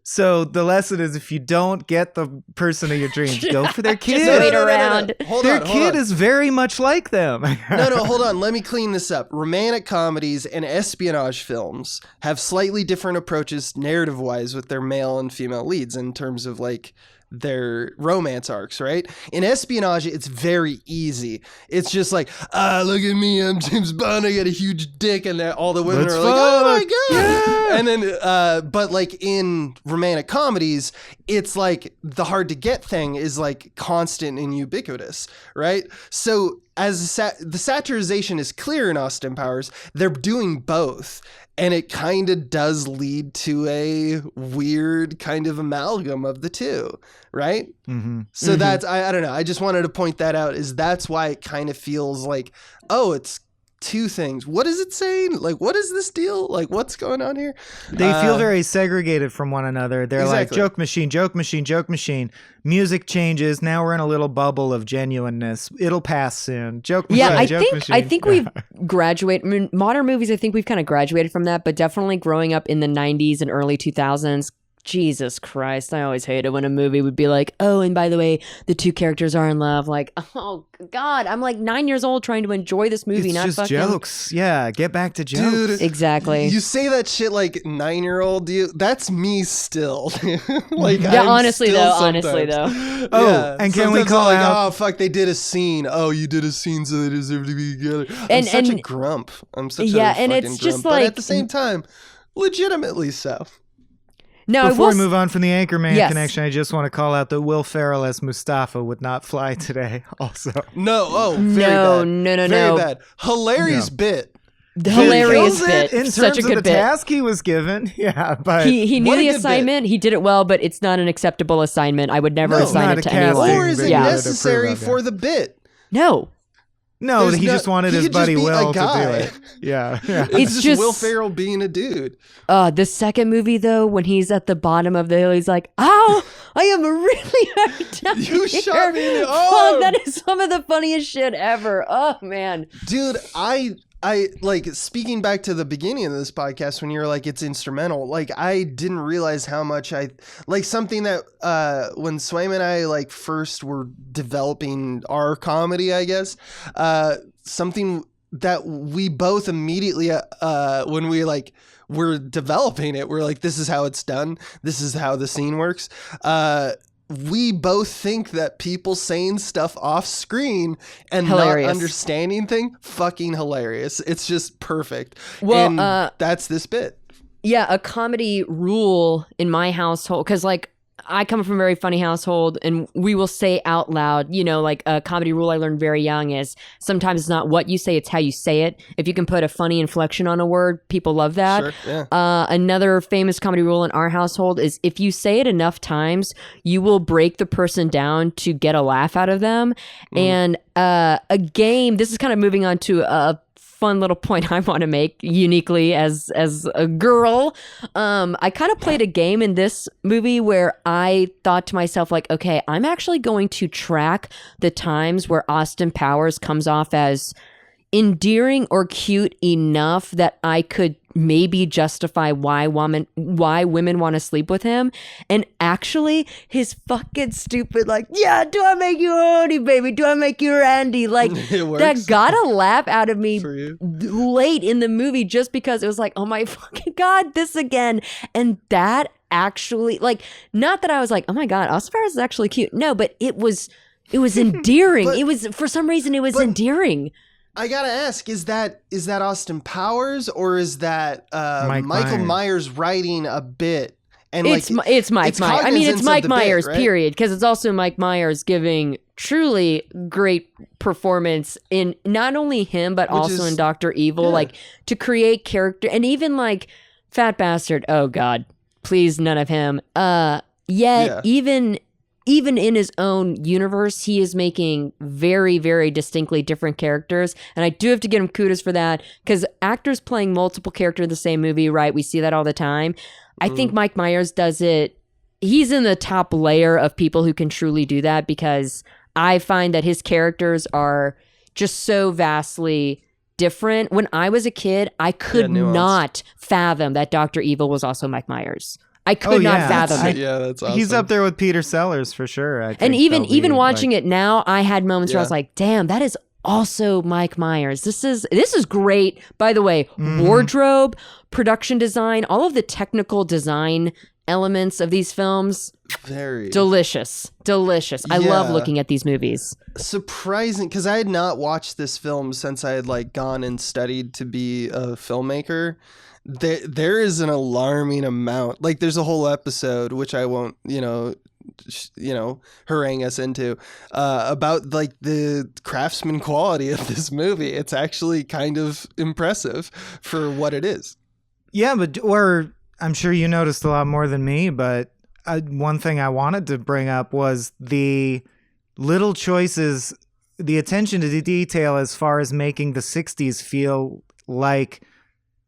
So the lesson is, if you don't get the person of your dreams, go for their kid. Just wait around. Their kid is very much like them. No, hold on. Let me clean this up. Romantic comedies and espionage films have slightly different approaches narrative-wise with their male and female leads in terms of like their romance arcs, right? In espionage, it's very easy. It's just like, look at me, I'm James Bond, I got a huge dick, and all the women are like, oh my god. Yeah. And then but like in romantic comedies, it's like the hard to get thing is like constant and ubiquitous, right? So as the satirization is clear in Austin Powers, they're doing both. And it kind of does lead to a weird kind of amalgam of the two, right? Mm-hmm. So that's, I don't know. I just wanted to point that out, is that's why it kind of feels like, oh, it's two things. What is it saying? Like, what is this deal? Like, what's going on here? They feel very segregated from one another. They're like, joke machine, joke machine, joke machine. Music changes. Now we're in a little bubble of genuineness. It'll pass soon. Joke machine, joke machine. I think we've graduated. I mean, modern movies, I think we've kind of graduated from that, but definitely growing up in the 90s and early 2000s, Jesus Christ, I always hated when a movie would be like, oh, and by the way, the two characters are in love. Like, oh God, I'm like 9 years old trying to enjoy this movie, it's not just fucking jokes. Yeah, get back to jokes. Dude, exactly. You say that shit like 9-year-old. That's me still. Like, yeah, honestly though. Oh, yeah. And can we call like, out? oh fuck, they did a scene. Oh, you did a scene, so they deserve to be together. I'm such a grump. I'm such a fucking it's grump. just but like, at the same time, legitimately so. No, Before we move on from the Anchorman connection, I just want to call out that Will Ferrell as Mustafa would not fly today. Also, no, very bad. Hilarious bit. The hilarious bit. In Such terms a good of the bit. task he was given, yeah, but he knew the assignment. He did it well, but it's not an acceptable assignment. I would never assign it to anyone. Or is it necessary for the bit? No, he just wanted his buddy Will to do it. Yeah. It's just Will Ferrell being a dude. The second movie, though, when he's at the bottom of the hill, he's like, ow, I am really hurt down You here. shot me in the arm. Oh, that is some of the funniest shit ever. Oh, man. Dude, I like, speaking back to the beginning of this podcast when you were like, it's instrumental, like, I didn't realize how much like something that when Swaim and I like first were developing our comedy, I guess, something that we both immediately when we like were developing it, we're like, this is how it's done, this is how the scene works. We both think that people saying stuff off screen and hilarious. Not understanding thing, fucking hilarious. It's just perfect. Well, and that's this bit. Yeah, a comedy rule in my household, because like I come from a very funny household, and we will say out loud, you know, like a comedy rule I learned very young is sometimes it's not what you say, it's how you say it. If you can put a funny inflection on a word, people love that. Sure, yeah. Another famous comedy rule in our household is if you say it enough times, you will break the person down to get a laugh out of them. And a game, this is kind of moving on to a fun little point I want to make uniquely as a girl. I kind of played a game in this movie where I thought to myself, like, okay, I'm actually going to track the times where Austin Powers comes off as endearing or cute enough that I could maybe justify why women want to sleep with him. And actually his fucking stupid, like, yeah, do I make you horny, baby? Do I make you Randy? Like, that got a laugh out of me late in the movie just because it was like, oh my fucking God, this again. And that actually, like, not that I was like, oh my God, Austin Powers is actually cute. No, but it was endearing. It was, for some reason, it was endearing. I gotta ask: is that Austin Powers, or is that Michael Myers writing a bit? And it's Mike Myers. I mean, it's Mike Myers, right? Period. Because it's also Mike Myers giving truly great performance in not only him but also in Dr. Evil, like to create character, and even like Fat Bastard. Oh God, please, none of him. Even in his own universe, he is making very, very distinctly different characters. And I do have to give him kudos for that, because actors playing multiple characters in the same movie, right? We see that all the time. I think Mike Myers does it. He's in the top layer of people who can truly do that, because I find that his characters are just so vastly different. When I was a kid, I could not fathom that Dr. Evil was also Mike Myers. I could not fathom it. Yeah, that's awesome. He's up there with Peter Sellers for sure. I think and even watching it now, I had moments where I was like, damn, that is also Mike Myers. This is great. By the way, wardrobe, production design, all of the technical design elements of these films. Very delicious. I love looking at these movies. Surprising, because I had not watched this film since I had like gone and studied to be a filmmaker. There is an alarming amount. Like, there's a whole episode, which I won't, harangue us into, about like the craftsman quality of this movie. It's actually kind of impressive for what it is. Yeah, or I'm sure you noticed a lot more than me, but one thing I wanted to bring up was the little choices, the attention to the detail as far as making the 60s feel like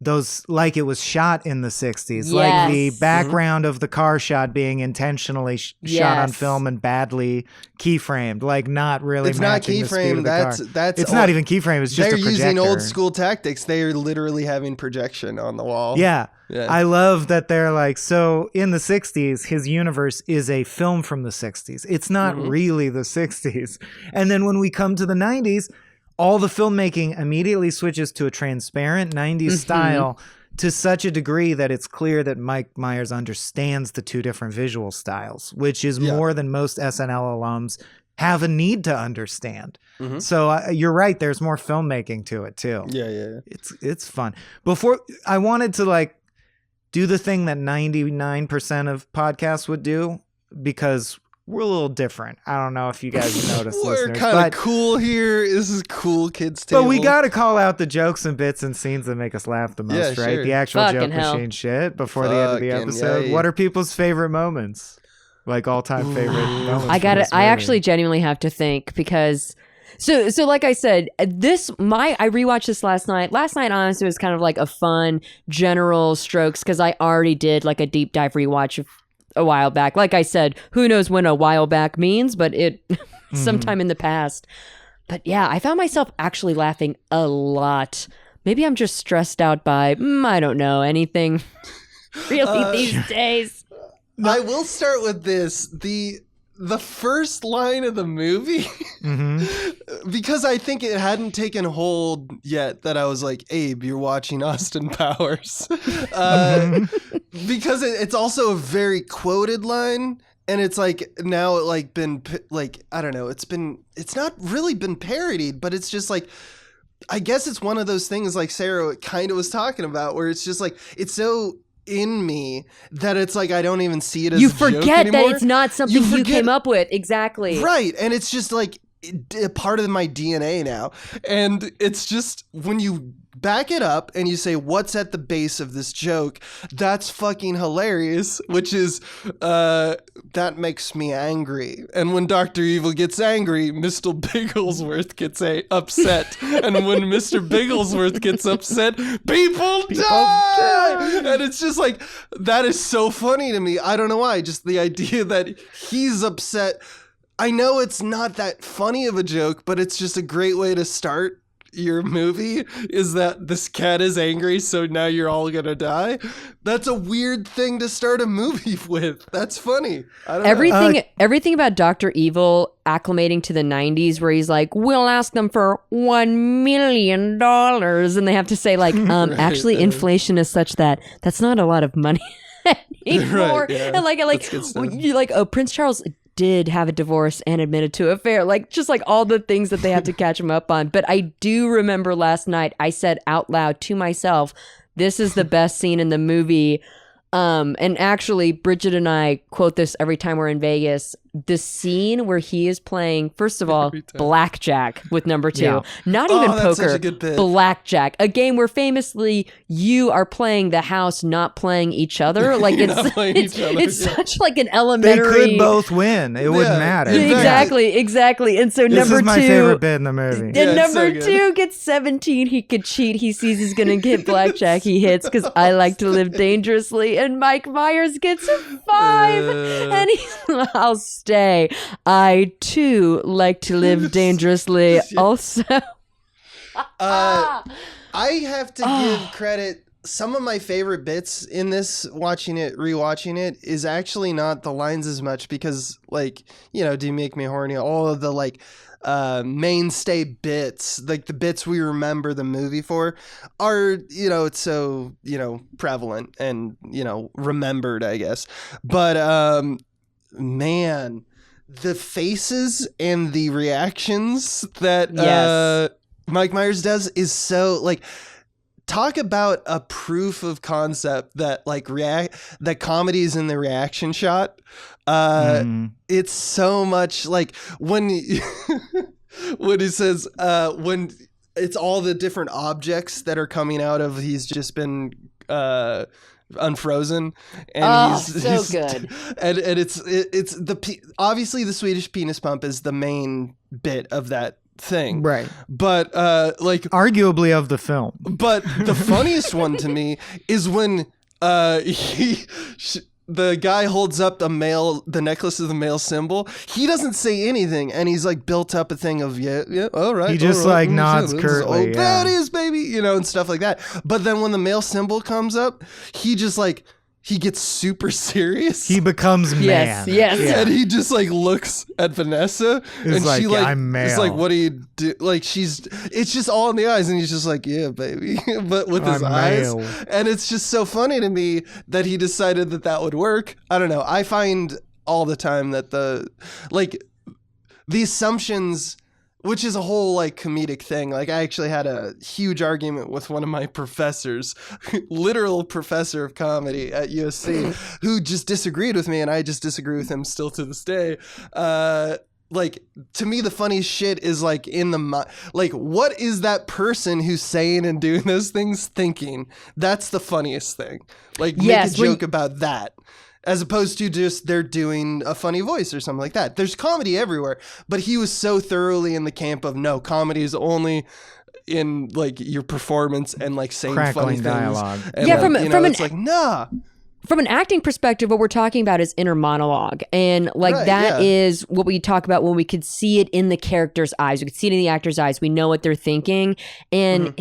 it was shot in the 60s. Yes. Like the background of the car shot being intentionally shot on film and badly keyframed, like not really it's not keyframe. That's not even keyframe. It's just a projector. They're using old school tactics. They are literally having projection on the wall. Yeah. I love that they're like, so in the 60s, his universe is a film from the 60s. It's not really the 60s. And then when we come to the 90s, all the filmmaking immediately switches to a transparent 90s style to such a degree that it's clear that Mike Myers understands the two different visual styles, which is more than most SNL alums have a need to understand. So you're right. There's more filmmaking to it too. Yeah. It's fun. Before, I wanted to like do the thing that 99% of podcasts would do, because we're a little different. I don't know if you guys noticed. We're kind of cool here. This is cool kids table. But we got to call out the jokes and bits and scenes that make us laugh the most, right? Sure. The actual Fucking joke hell. machine shit before the end of the episode. What are people's favorite moments? Like all-time favorite moments? I actually genuinely have to think, because so like I said, I rewatched this last night. Last night, honestly, was kind of like a fun general strokes, because I already did like a deep dive rewatch a while back. Like I said, who knows when a while back means, but it sometime in the past. But yeah, I found myself actually laughing a lot. Maybe I'm just stressed out by, I don't know, anything really these days. I will start with this. The first line of the movie, because I think it hadn't taken hold yet that I was like, Abe, you're watching Austin Powers. Because it's also a very quoted line, and it's like now like been like, I don't know, it's not really been parodied, but it's just like, I guess it's one of those things like Sarah kind of was talking about, where it's just like, it's so in me that it's like I don't even see it as you a joke forget anymore. that it's not something you came up with. Exactly. Right. And it's just like a part of my DNA now. And it's just when you back it up and you say, what's at the base of this joke? That's fucking hilarious, which is, that makes me angry. And when Dr. Evil gets angry, Mr. Bigglesworth gets upset. And when Mr. Bigglesworth gets upset, people die! And it's just like, that is so funny to me. I don't know why. Just the idea that he's upset. I know it's not that funny of a joke, but it's just a great way to start your movie, is that this cat is angry, so now you're all gonna die. That's a weird thing to start a movie with. That's funny. I don't know. Everything about Dr. Evil acclimating to the 90s, where he's like, we'll ask them for $1 million, and they have to say like, actually inflation is such that that's not a lot of money anymore. Right, yeah. And like Prince Charles did have a divorce and admitted to an affair, like just like all the things that they had to catch him up on. But I do remember last night I said out loud to myself, this is the best scene in the movie. And actually Bridget and I quote this every time we're in Vegas. The scene where he is playing, first of all, blackjack with number 2. Not even poker, such a good bit. Blackjack. A game where famously you are playing the house, not playing each other. Like it's such like an elementary. They could both win. It wouldn't matter. Exactly. And so this number 2. This is my favorite bit in the movie. And number 2 gets 17. He could cheat. He sees he's going to get blackjack. He hits because I like to live dangerously. And Mike Myers gets a 5. And he's, I'll stay. I too like to live dangerously. Also, I have to give credit some of my favorite bits in this, rewatching it, is actually not the lines as much because, like, you know, do you make me horny? All of the, like, mainstay bits, like the bits we remember the movie for, are, you know, it's so, you know, prevalent and, you know, remembered, I guess. But, man, the faces and the reactions that Mike Myers does is so, like... Talk about a proof of concept that like that comedy is in the reaction shot. It's so much like when when he says when it's all the different objects that are coming out of he's just been unfrozen, and he's good. And it's obviously the Swedish penis pump is the main bit of that thing, right? But like arguably of the film. But the funniest one to me is when the guy holds up the necklace of the male symbol. He doesn't say anything, and he's like built up a thing of all right. He just like nods curtly. That is, baby, you know, and stuff like that. But then when the male symbol comes up, he just like. He gets super serious. He becomes man. Yes. Yeah. And he just like looks at Vanessa and like, she like, I'm male. It's like, what do you do? Like it's just all in the eyes and he's just like, yeah, baby. But with his eyes. Male. And it's just so funny to me that he decided that would work. I don't know. I find all the time that the assumptions, which is a whole like comedic thing. Like I actually had a huge argument with one of my professors, literal professor of comedy at USC, who just disagreed with me, and I just disagree with him still to this day. Like to me, the funniest shit is like like what is that person who's saying and doing those things thinking? That's the funniest thing. Like make a joke about that. As opposed to just they're doing a funny voice or something like that. There's comedy everywhere, but he was so thoroughly in the camp of no, comedy is only in like your performance and like saying crackling funny dialogue. Things. And from an acting perspective, what we're talking about is inner monologue, and like is what we talk about when we could see it in the character's eyes. We could see it in the actor's eyes. We know what they're thinking, and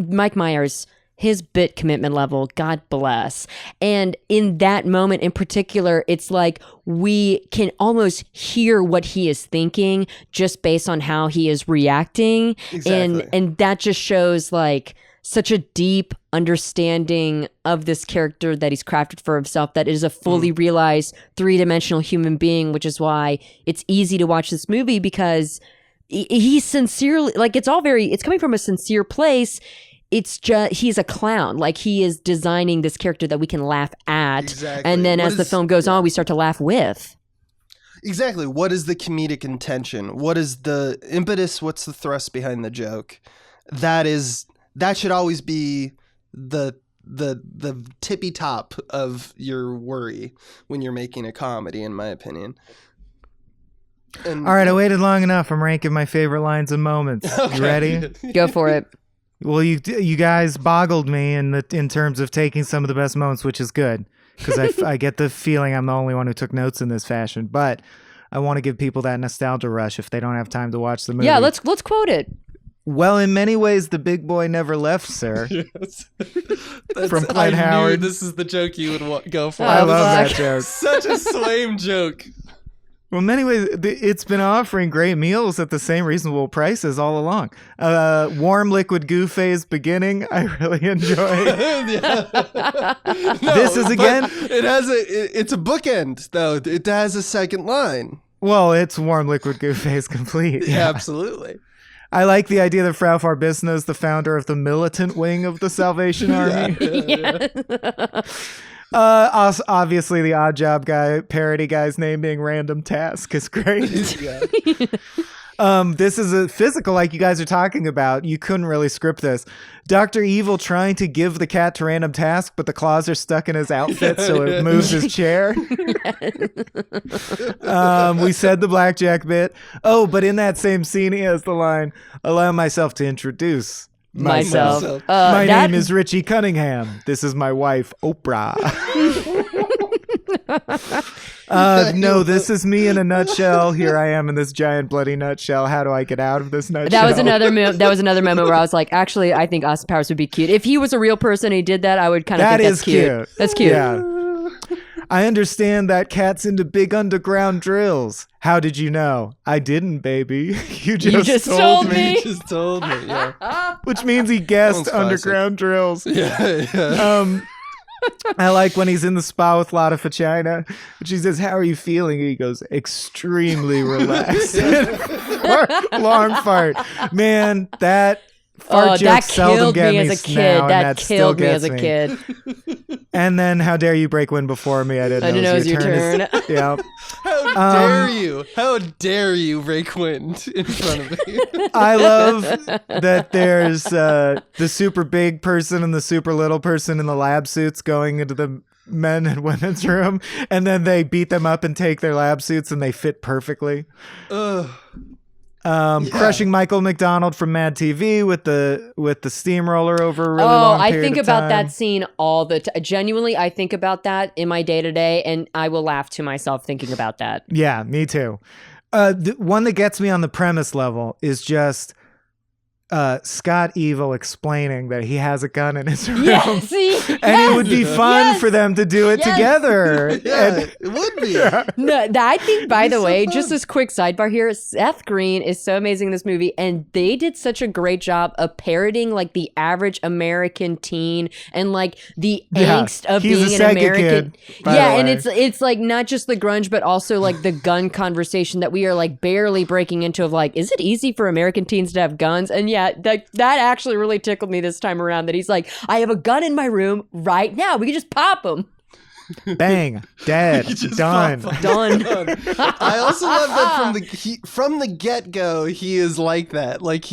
Mike Myers. His bit commitment level, God bless. And in that moment in particular, it's like we can almost hear what he is thinking just based on how he is reacting. Exactly. And that just shows like such a deep understanding of this character that he's crafted for himself, that is a fully realized three-dimensional human being, which is why it's easy to watch this movie because he's sincerely, like it's coming from a sincere place. It's just he's a clown. Like he is designing this character that we can laugh at, exactly. And then as the film goes on, we start to laugh with. Exactly. What is the comedic intention? What is the impetus? What's the thrust behind the joke? That should always be the tippy top of your worry when you're making a comedy, in my opinion. And, all right, I waited long enough. I'm ranking my favorite lines and moments. Okay. You ready? Go for it. Well, you guys boggled me in terms of taking some of the best moments, which is good because I get the feeling I'm the only one who took notes in this fashion. But I want to give people that nostalgia rush if they don't have time to watch the movie. Yeah, let's quote it. Well, in many ways, the big boy never left, sir. Yes. From Clint Howard. This is the joke you would go for. I love that joke. Such a lame joke. Well, in many ways, it's been offering great meals at the same reasonable prices all along. Warm liquid goo phase beginning, I really enjoy. This is again. It's a bookend though. It has a second line. Well, it's warm liquid goo phase complete. Yeah, absolutely. I like the idea that Frau Farbissina is the founder of the militant wing of the Salvation Army. Obviously, the Odd Job guy, parody guy's name being Random Task is great. This is a physical, like you guys are talking about. You couldn't really script this. Dr. Evil trying to give the cat to Random Task, but the claws are stuck in his outfit, so it moves his chair. We said the blackjack bit. Oh, but in that same scene, he has the line, allow myself to introduce myself. My name is Richie Cunningham. This is my wife, Oprah. No, this is me in a nutshell. Here I am in this giant bloody nutshell. How do I get out of this nutshell? That was another moment where I was like, actually, I think Austin Powers would be cute. If he was a real person and he did that, I would kind of think that's cute. That's cute. Yeah. I understand that cat's into big underground drills. How did you know? I didn't, baby. You just told me. You just told me, yeah. Which means he guessed underground drills. Yeah. I like when he's in the spa with Lotta Fachina. She says, how are you feeling? And he goes, extremely relaxed. Long fart. Man, that fart joke seldom get me as a kid. That killed me as a kid. And then, how dare you break wind before me? I didn't know it was your turn. Yeah. How dare you? How dare you break wind in front of me? I love that there's the super big person and the super little person in the lab suits going into the men and women's room, and then they beat them up and take their lab suits and they fit perfectly. Crushing Michael McDonald from Mad TV with the steamroller over a really long period I think of about time. that scene all the time. Genuinely, I think about that in my day-to-day, and I will laugh to myself thinking about that. Yeah, me too. The one that gets me on the premise level is just Scott Evil explaining that he has a gun in his room. Yes, and it would be fun for them to do it together. Yeah, it would be. No, I think, by the way, just this quick sidebar here, Seth Green is so amazing in this movie, and they did such a great job of parodying like the average American teen and like the angst of being an American. And it's like not just the grunge, but also like the gun conversation that we are like barely breaking into of like, is it easy for American teens to have guns? And yeah, that actually really tickled me this time around, that he's like, I have a gun in my room right now. We can just pop him. Bang, dead, done. I also love that from the get-go, he is like that. Like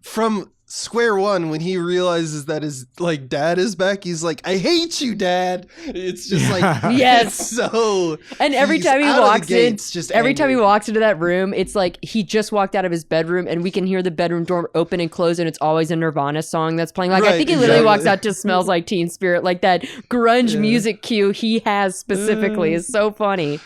from square one, when he realizes that his like dad is back, he's like, I hate you, Dad. It's just like, yes. So and every time he walks in, time he walks into that room, it's like he just walked out of his bedroom and we can hear the bedroom door open and close, and it's always a Nirvana song that's playing. Like, I think he literally walks out to Smells Like Teen Spirit, like that grunge music cue he has specifically is so funny.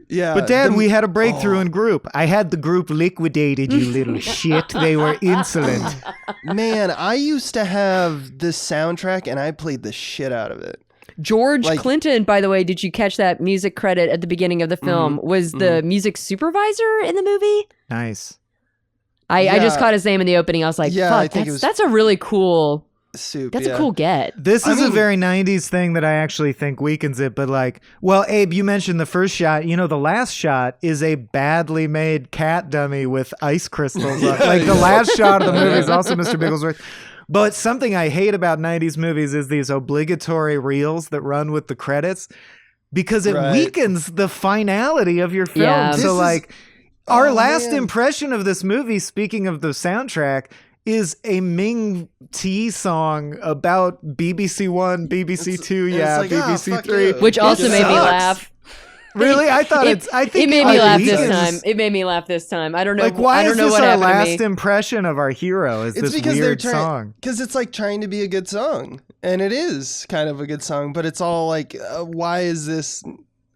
Yeah, but Dad, we had a breakthrough in group. I had the group liquidated, you little shit. They were insolent. Man, I used to have this soundtrack and I played the shit out of it. George Clinton, by the way, did you catch that music credit at the beginning of the film? Was the music supervisor in the movie? Nice. I just caught his name in the opening. I was like, fuck, that's a really cool... That's a cool get. This is a very 90s thing that I actually think weakens it, but like, well, Abe, you mentioned the first shot. You know, the last shot is a badly made cat dummy with ice crystals on. Like, the last shot of the movie is also Mr. Bigglesworth. But something I hate about 90s movies is these obligatory reels that run with the credits, because it weakens the finality of your film. Yeah. So like, our last impression of this movie, speaking of the soundtrack, is a Ming T song about BBC One, BBC Two, like, BBC Three, which also made me laugh. Really, I thought I think it made me laugh this time. It made me laugh this time. I don't know. Like, why I don't is know this what our happened last impression of our hero? Is this weird song? Because it's like trying to be a good song, and it is kind of a good song, but it's all like, why is this?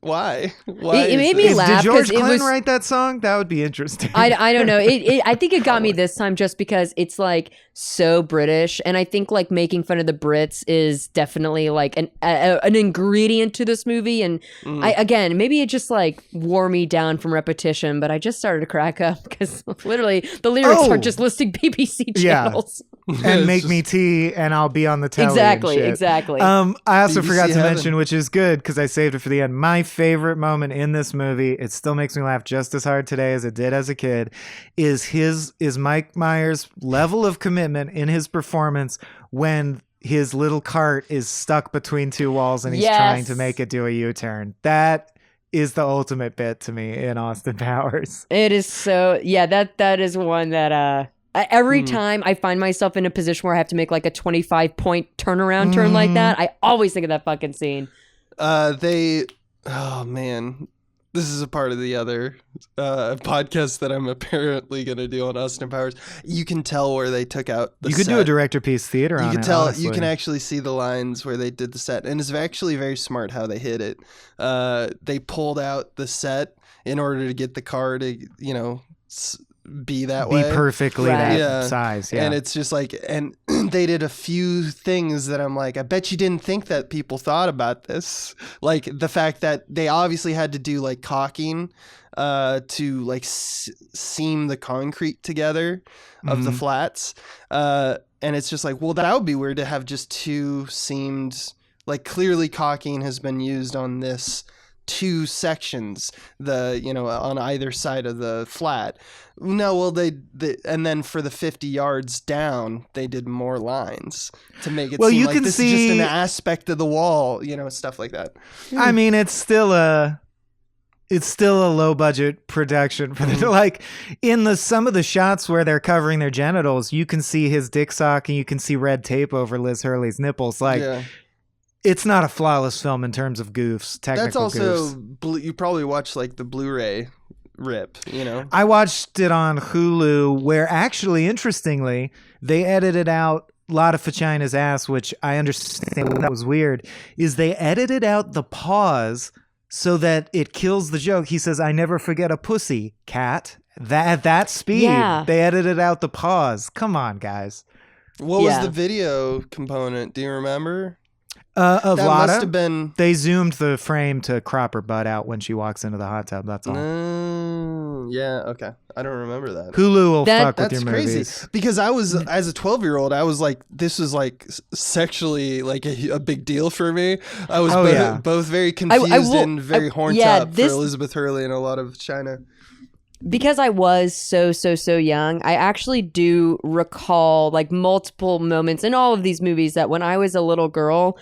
Why? It made me laugh. Did George Clinton write that song? That would be interesting. I don't know. I think it got me this time just because it's like so British, and I think like making fun of the Brits is definitely like an ingredient to this movie. And again, maybe it just like wore me down from repetition, but I just started to crack up because literally the lyrics are just listing BBC channels. And make me tea, and I'll be on the telly. Exactly. I also forgot to mention, which is good because I saved it for the end. My favorite moment in this movie, it still makes me laugh just as hard today as it did as a kid, is Mike Myers' level of commitment in his performance when his little cart is stuck between two walls and he's trying to make it do a U-turn. That is the ultimate bit to me in Austin Powers. It is so that is one that every time I find myself in a position where I have to make like a 25-point turnaround turn like that, I always think of that fucking scene. Oh man, This is a part of the other podcast that I'm apparently going to do on Austin Powers. You can tell where they took out the set. You could do a director-piece theater on it, You can tell. honestly. You can actually see the lines where they did the set. And it's actually very smart how they hit it. They pulled out the set in order to get the car to, be that way. Be perfectly Right. that size, yeah. And it's just like, and they did a few things that I'm like, I bet you didn't think that people thought about this. Like the fact that they obviously had to do like caulking to like seam the concrete together of the flats. And it's just like, well, that would be weird to have just two seamed, like clearly caulking has been used on this two sections, on either side of the flat. No, well, they and then for the 50 yards down, they did more lines to make it seem like this is just an aspect of the wall, stuff like that. I mean, it's still a low budget production for like in some of the shots where they're covering their genitals, you can see his dick sock and you can see red tape over Liz Hurley's nipples. Like, it's not a flawless film in terms of goofs. Technical That's also goofs. You probably watched like the Blu-ray rip, I watched it on Hulu, where actually, interestingly, they edited out a lot of Vagina's ass, which I understand that was weird. Is they edited out the pause so that it kills the joke. He says, "I never forget a pussy, cat." At that speed, they edited out the pause. Come on, guys. What was the video component? Do you remember? Of that Lotta, must have been. They zoomed the frame to crop her butt out when she walks into the hot tub. That's all. Yeah, okay. I don't remember that. Hulu will fuck with your crazy. movies. Because I was, as a 12-year-old, I was like, this was like sexually like a big deal for me. I was both very confused and very horned up for Elizabeth Hurley and a lot of China. Because I was so young, I actually do recall like multiple moments in all of these movies that when I was a little girl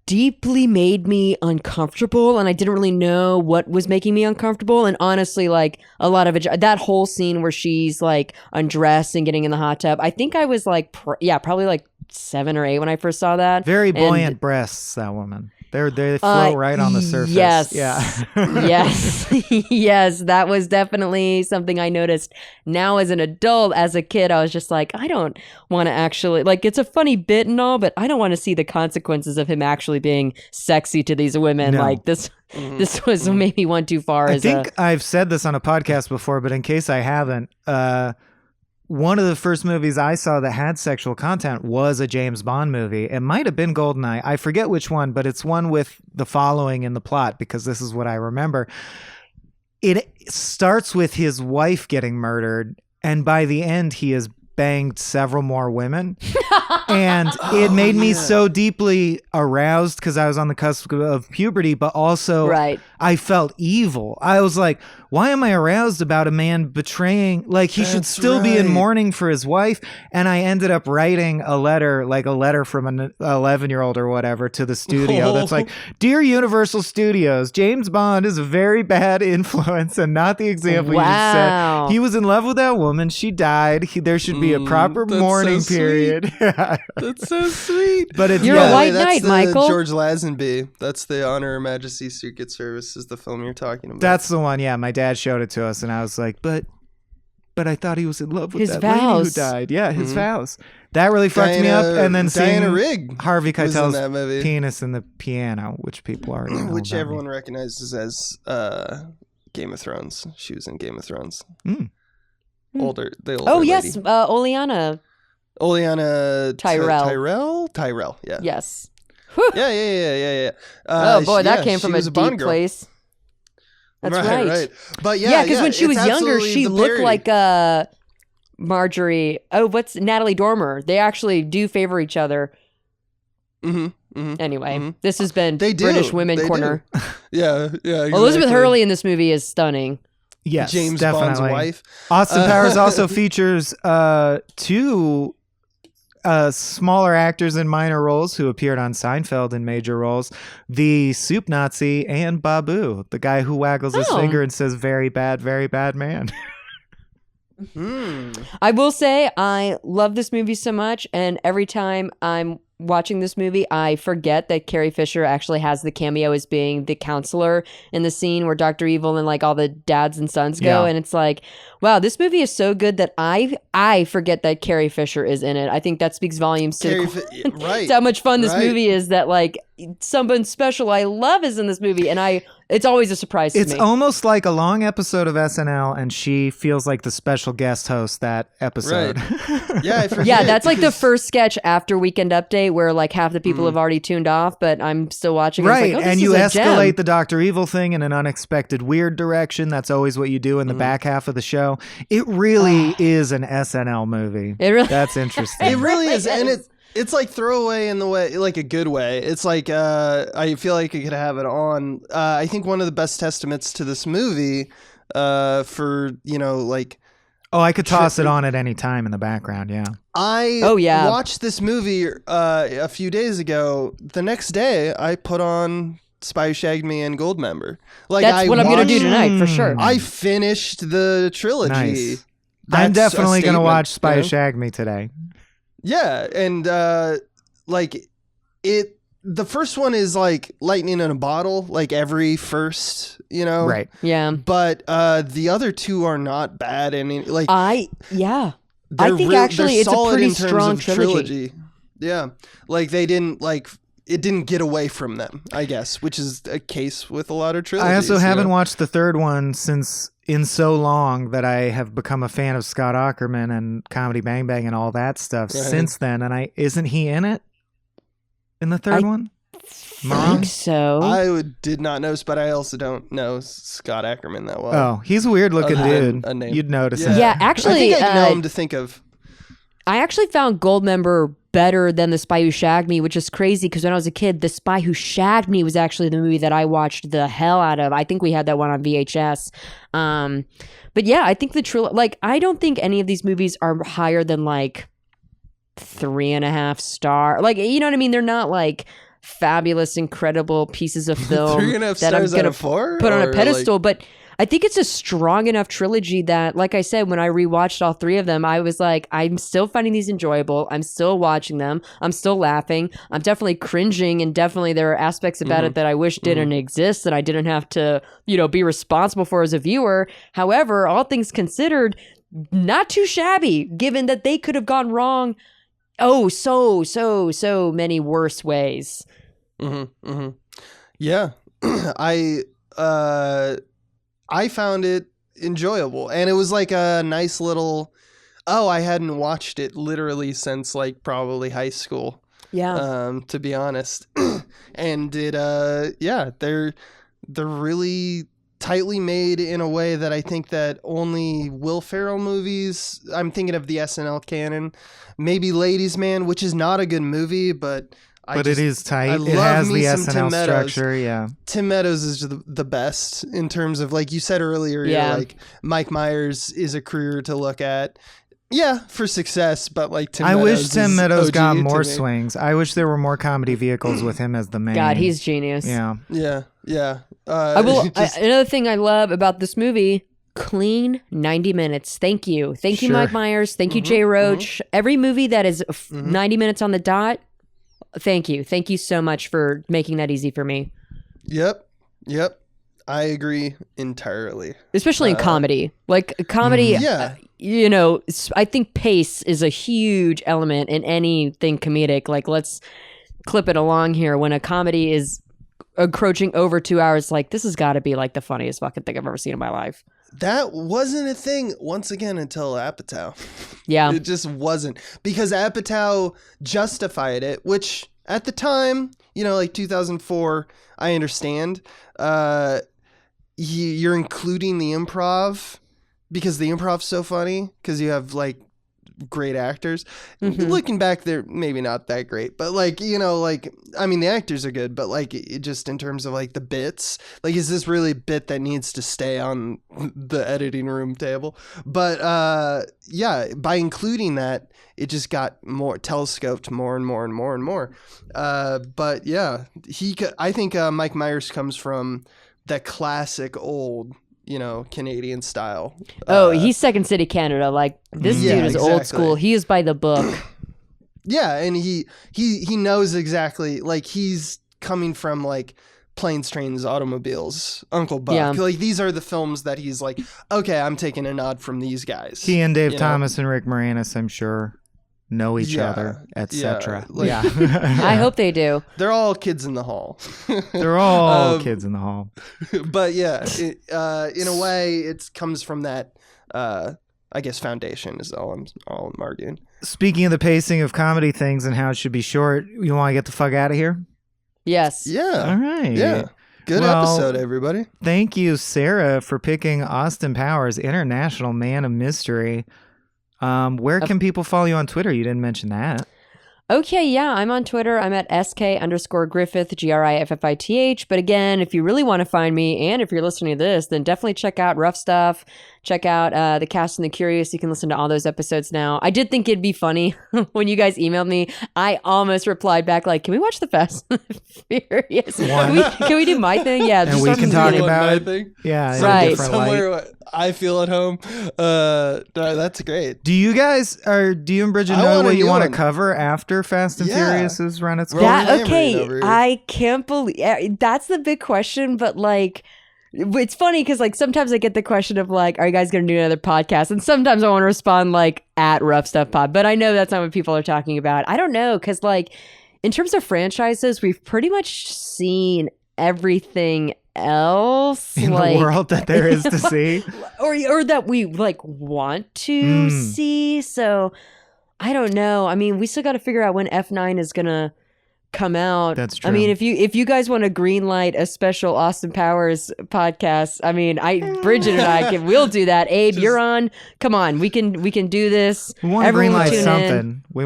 deeply made me uncomfortable, and I didn't really know what was making me uncomfortable. And honestly, like a lot of it, that whole scene where she's like undressed and getting in the hot tub, I think I was like, probably like 7 or 8 when I first saw that. Very buoyant breasts, that woman. They float right on the surface. Yes. Yeah. Yes. Yes. That was definitely something I noticed. Now as an adult, as a kid, I was just like, I don't want to actually, like, it's a funny bit and all, but I don't want to see the consequences of him actually being sexy to these women. No. Like this was maybe one too far. I think I've said this on a podcast before, but in case I haven't, one of the first movies I saw that had sexual content was a James Bond movie. It might have been GoldenEye. I forget which one, but it's one with the following in the plot, because this is what I remember. It starts with his wife getting murdered, and by the end, he has banged several more women. And it made me so deeply aroused because I was on the cusp of puberty, but also I felt evil. I was like, why am I aroused about a man betraying? Like, he should still be in mourning for his wife. And I ended up writing a letter from an 11-year-old or whatever to the studio that's like, Dear Universal Studios, James Bond is a very bad influence and not the example you just said. He was in love with that woman. She died. There should be a proper mourning period. That's so sweet. But it's, you're a white knight, Michael. George Lazenby. That's the Honor Her Majesty Secret Service is the film you're talking about. That's the one. Yeah, my dad showed it to us, and I was like, but I thought he was in love with his that vows. lady who died. Yeah, his vows. That really fucked me up. And then Diana Rigg Harvey Keitel's penis in the piano, which people already know which everyone recognizes as Game of Thrones. She was in Game of Thrones. The older yes, lady. Oleana Tyrell. Yeah. Yes. Yeah. Oh boy, that came from a deep place. That's right. But because when she was younger, she looked like Marjorie. Oh, what's Natalie Dormer? They actually do favor each other. Anyway, this has been British Women Corner. Yeah. Exactly. Elizabeth Hurley in this movie is stunning. Yes, James definitely. Bond's wife. Austin Powers also features 2 smaller actors in minor roles who appeared on Seinfeld in major roles. The Soup Nazi and Babu, the guy who waggles his finger and says, very bad man. I will say I love this movie so much, and every time I'm watching this movie, I forget that Carrie Fisher actually has the cameo as being the counselor in the scene where Dr. Evil and like all the dads and sons go. And it's like, wow, this movie is so good that I forget that Carrie Fisher is in it. I think that speaks volumes to to how much fun this movie is, that like someone special I love is in this movie. And it's always a surprise to me. It's almost like a long episode of SNL, and she feels like the special guest host that episode. Right. Yeah, I forget. Yeah, that's like the first sketch after Weekend Update where like half the people have already tuned off, but I'm still watching. Right, like, and you escalate the Dr. Evil thing in an unexpected weird direction. That's always what you do in the back half of the show. It really is an SNL movie. That's interesting. It really is, and it's like throwaway in the way, like a good way. It's like I feel like I could have it on. I think one of the best testaments to this movie, for like. Oh, I could toss it on at any time in the background. Yeah. I watched this movie a few days ago. The next day, I put on Spy Who Shagged Me and Goldmember. Like that's what I'm gonna do tonight for sure. I finished the trilogy. Nice. I'm definitely gonna watch Spy Who Shagged Me today. Yeah, and the first one is like lightning in a bottle, like every first, Right. Yeah. But the other two are not bad, and like I think actually it's a pretty strong trilogy. Yeah, like they didn't it didn't get away from them, I guess, which is a case with a lot of trilogies. I also haven't watched the third one since in so long that I have become a fan of Scott Aukerman and Comedy Bang Bang and all that stuff since then. And isn't he in it? In the third one? I think so. I did not know, but I also don't know Scott Aukerman that well. Oh, he's a weird looking dude. You'd notice him. Yeah, actually, I think I know him to think of. I actually found Goldmember better than The Spy Who Shagged Me, which is crazy because when I was a kid, The Spy Who Shagged Me was actually the movie that I watched the hell out of. I think we had that one on VHS. But yeah, I think the trilogy, like, I don't think any of these movies are higher than like 3.5 star. Like, you know what I mean? They're not like fabulous, incredible pieces of film 3.5 that I'm stars going out of to 4? put on a pedestal. But I think it's a strong enough trilogy that, like I said, when I rewatched all three of them, I was like, I'm still finding these enjoyable. I'm still watching them. I'm still laughing. I'm definitely cringing, and definitely there are aspects about it that I wish didn't exist, that I didn't have to, be responsible for as a viewer. However, all things considered, not too shabby, given that they could have gone wrong so many worse ways. Yeah. I found it enjoyable, and it was like a nice little, I hadn't watched it literally since like probably high school. Yeah. To be honest. And it, they're really tightly made in a way that I think that only Will Ferrell movies, I'm thinking of the SNL canon, maybe Ladies Man, which is not a good movie, but it is tight. It has the SNL structure, yeah. Tim Meadows is the best in terms of, like you said earlier, like Mike Myers is a career to look at. Yeah, for success, but like I wish Tim Meadows got more swings. I wish there were more comedy vehicles with him as the main. God, he's genius. Yeah. Yeah. Another thing I love about this movie, clean 90 minutes. Thank you, Mike Myers. Thank you, Jay Roach. Every movie that is 90 minutes on the dot. Thank you so much for making that easy for me. Yep. I agree entirely. Especially in comedy. Like comedy, I think pace is a huge element in anything comedic. Like, let's clip it along here. When a comedy is encroaching over 2 hours, like, this has got to be like the funniest fucking thing I've ever seen in my life. That wasn't a thing, once again, until Apatow. Yeah. It just wasn't. Because Apatow justified it, which at the time, like 2004, I understand. You're including the improv because the improv's so funny because you have like great actors. Looking back, they're maybe not that great, but like, I mean, the actors are good, but like it just in terms of like the bits, like, is this really a bit that needs to stay on the editing room table? But by including that, it just got more telescoped more and more and more and more. But yeah, I think Mike Myers comes from that classic old, Canadian style. He's Second City Canada. Like, this dude is old school. He is by the book. Yeah, and he knows exactly, like, he's coming from, like, Planes, Trains, Automobiles, Uncle Buck. Yeah. Like, these are the films that he's like, okay, I'm taking a nod from these guys. He and Dave you Thomas and Rick Moranis, I'm sure, know each other, etc. Yeah. I hope they do. They're all kids in the hall. They're all kids in the hall. But yeah, in a way, it comes from that, I guess, foundation is all I'm arguing. Speaking of the pacing of comedy things and how it should be short, you want to get the fuck out of here? Yes. Yeah. All right. Yeah. Good episode, everybody. Thank you, Sarah, for picking Austin Powers, International Man of Mystery. Where can people follow you on Twitter? You didn't mention that. Okay, yeah, I'm on Twitter. I'm at sk_Griffith, Griffith. But again, if you really want to find me, and if you're listening to this, then definitely check out Rough Stuff. Check out The Cast and the Curious. You can listen to all those episodes now. I did think it'd be funny when you guys emailed me. I almost replied back like, "Can we watch The Fast and the Furious? Can we do my thing? Yeah, and we can talk about it. Thing. Yeah, right. Somewhere I feel at home. That's great. Do you guys do you and Bridget know what you want to cover after Fast and Furious has run its course? I can't believe that's the big question, but like. It's funny because like sometimes I get the question of like, are you guys going to do another podcast? And sometimes I want to respond like at Rough Stuff Pod, but I know that's not what people are talking about. I don't know because like in terms of franchises, we've pretty much seen everything else in the world that there is to see, or that we like want to see. So I don't know. I mean, we still got to figure out when F9 is gonna come out. That's true. I mean, if you guys want to greenlight a special Austin Powers podcast, I mean, Bridget and I we'll do that. Abe, you're on. Come on, we can do this. We want to greenlight something. We'll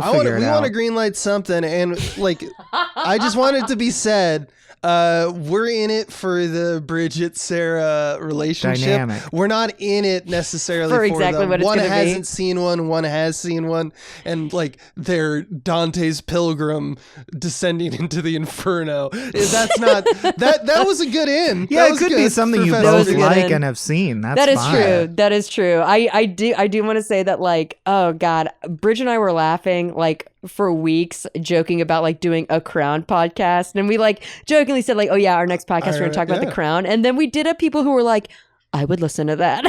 figure it out. We want to greenlight something, and like, I just want it to be said. We're in it for the Bridget Sarah relationship. Dynamic. We're not in it necessarily for exactly what it's one gonna hasn't be. seen one has seen one, and like they're Dante's pilgrim descending into the inferno. That's not that was a good end. Yeah, that it could good be something you both like and have seen. That is true. That is true. I do want to say that like, oh God, Bridget and I were laughing like for weeks joking about like doing a Crown podcast, and we like jokingly said like, oh yeah, our next podcast we're gonna talk about the Crown, and then we did have people who were like, I would listen to that.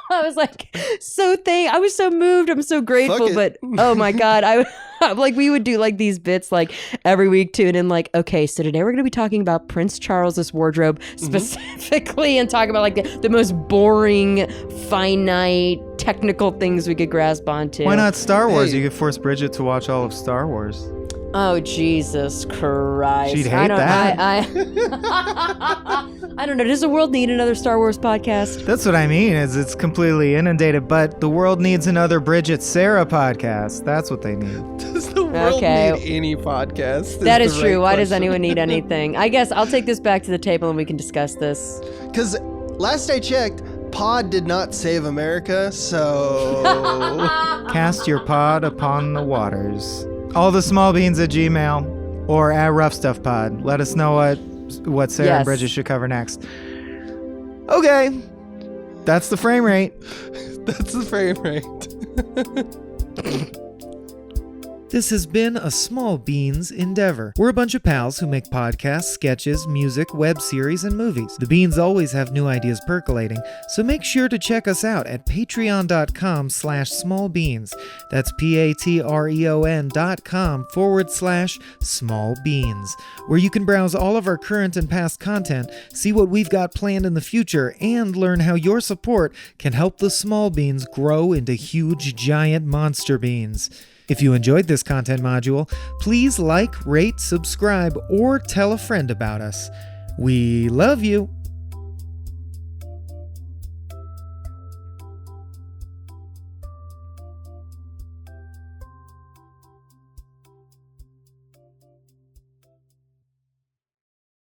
I was like, I was so moved. I'm so grateful, but oh my God, I like we would do like these bits like every week tune in like, okay, so today we're gonna be talking about Prince Charles's wardrobe specifically, and talk about like the most boring, finite, technical things we could grasp onto. Why not Star Wars? You could force Bridget to watch all of Star Wars. Oh, Jesus Christ. She'd hate that. I don't know. Does the world need another Star Wars podcast? That's what I mean, is it's completely inundated, but the world needs another Bridget Sarah podcast. That's what they need. Does the world need any podcast? That is true. Why does anyone need anything? I guess I'll take this back to the table and we can discuss this. Because last I checked, pod did not save America, so... Cast your pod upon the waters. All the small beans at Gmail or at Rough Stuff Pod. Let us know what Sarah and Bridget should cover next. Okay. That's the frame rate. That's the frame rate. This has been a Small Beans endeavor. We're a bunch of pals who make podcasts, sketches, music, web series, and movies. The beans always have new ideas percolating, so make sure to check us out at patreon.com/smallbeans. That's patreon.com/smallbeans, where you can browse all of our current and past content, see what we've got planned in the future, and learn how your support can help the small beans grow into huge, giant monster beans. If you enjoyed this content module, please like, rate, subscribe, or tell a friend about us. We love you.